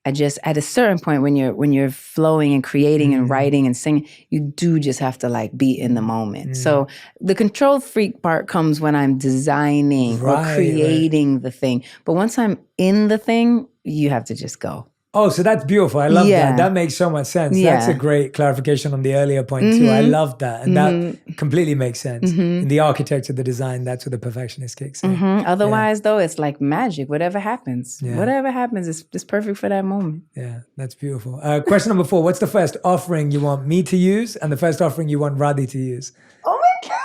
I just, at a certain point when you're flowing and creating and writing and singing, you do just have to like be in the moment. So the control freak part comes when I'm designing or creating the thing. But once I'm in the thing, you have to just go. Oh, so that's beautiful. I love that. That makes so much sense. Yeah. That's a great clarification on the earlier point too. I love that. And that completely makes sense. In the architecture, the design, that's where the perfectionist kicks in. Otherwise, though, it's like magic. Whatever happens, it's perfect for that moment. Yeah, that's beautiful. Question number 4, what's the first offering you want me to use and the first offering you want Radhi to use? Oh my God.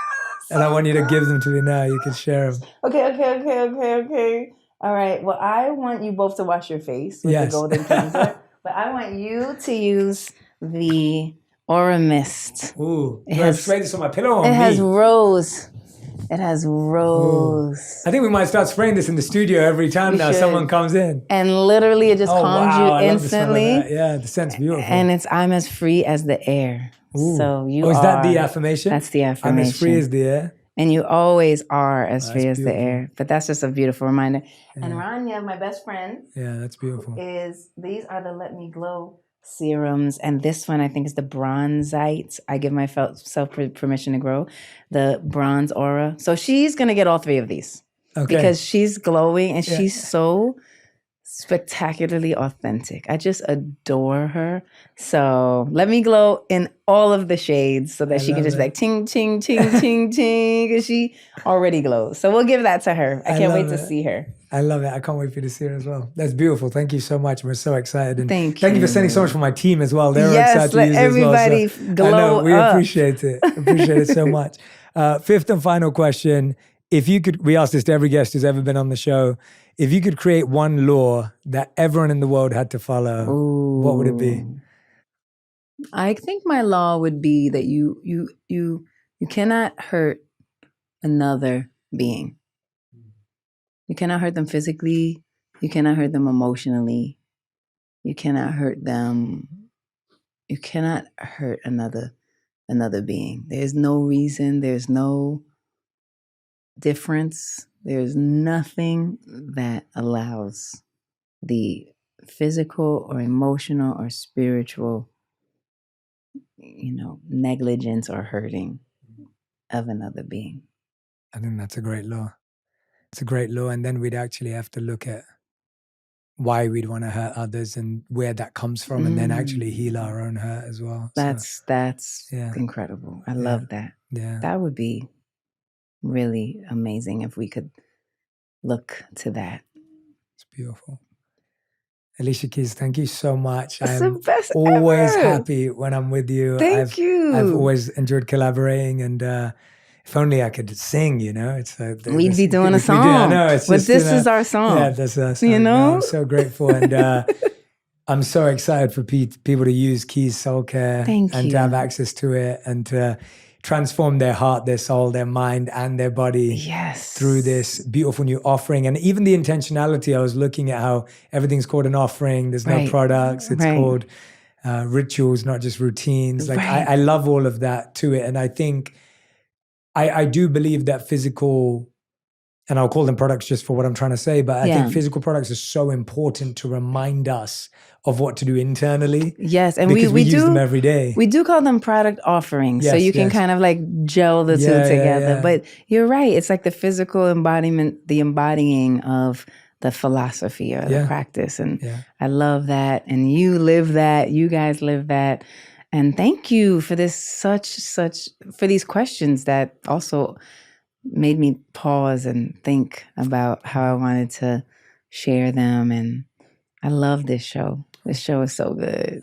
And I want you to give them to me now. You can share them. Okay. All right. Well, I want you both to wash your face with the golden cleanser, but I want you to use the Aura Mist. Ooh, I spray this on my pillow on me? It has rose. Ooh. I think we might start spraying this in the studio every time someone comes in. And literally it just calms you instantly. The scent's beautiful. And I'm as free as the air. Ooh. So is that the affirmation? That's the affirmation. I'm as free as the air. And you always are as free as the beautiful. air. But that's just a beautiful reminder. And Rania, my best friend, Yeah, that's beautiful. these are the Let Me Glow serums. And this one, I think, is the Bronzite. I give myself permission to grow. The Bronze Aura. So she's going to get all 3 of these. Okay. Because she's glowing and she's so spectacularly authentic. I just adore her. So let me glow in all of the shades so that she can just be like ting, ting, ting, ting, ting, because she already glows. So we'll give that to her. I can't wait to see her. I love it. I can't wait for you to see her as well. That's beautiful. Thank you so much. We're so excited. And Thank you for sending so much for my team as well. They're excited to let use everybody it as well. So glow I know, we up. appreciate it. Appreciate it so much. 5th and final question. If you could, we ask this to every guest who's ever been on the show. If you could create one law that everyone in the world had to follow, what would it be? I think my law would be that you cannot hurt another being. You cannot hurt them physically. You cannot hurt them emotionally. You cannot hurt them. You cannot hurt another being. There's no reason. There's no difference. There's nothing that allows the physical or emotional or spiritual, negligence or hurting of another being. I think that's a great law. It's a great law. And then we'd actually have to look at why we'd want to hurt others and where that comes from, and then actually heal our own hurt as well. That's incredible. I love that. Yeah. That would be really amazing if we could look to that. It's beautiful. Alicia Keys, thank you so much. It's I'm the best always ever. happy when I'm with you. Thank you. I've always enjoyed collaborating, and if only I could sing, It's we'd be doing a song. I know, it's but just, this is our song. Yeah, that's our song. I'm so grateful, and I'm so excited for people to use Keys Soul Care and to have access to it and to transform their heart, their soul, their mind, and their body through this beautiful new offering. And even the intentionality, I was looking at how everything's called an offering. There's no products. It's called rituals, not just routines. I love all of that to it. And I think I do believe that physical, and I'll call them products just for what I'm trying to say, but I think physical products are so important to remind us of what to do internally. Yes, and we we use do them every day. We do call them product offerings, so you can kind of like gel the two together. But you're right; it's like the physical embodiment, the embodying of the philosophy or the practice, and I love that. And you live that. You guys live that. And thank you for this for these questions that also made me pause and think about how I wanted to share them. And I love this show. This show is so good.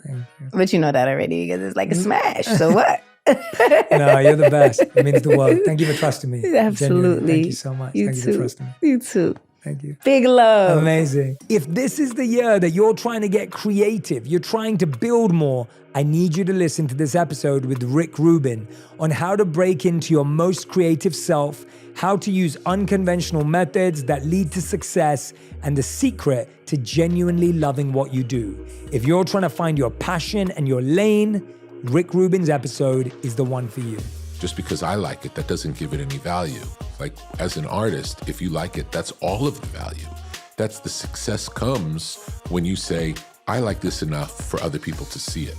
But you know that already because it's like a smash. So what? No, you're the best. It means the world. Thank you for trusting me. Absolutely. Genuinely. Thank you so much. Thank you for trusting me. You too. Thank you. Big love. Amazing. If this is the year that you're trying to get creative, you're trying to build more, I need you to listen to this episode with Rick Rubin on how to break into your most creative self, how to use unconventional methods that lead to success, and the secret to genuinely loving what you do. If you're trying to find your passion and your lane, Rick Rubin's episode is the one for you. Just because I like it, that doesn't give it any value. Like, as an artist, if you like it, that's all of the value. That's the success comes when you say, I like this enough for other people to see it.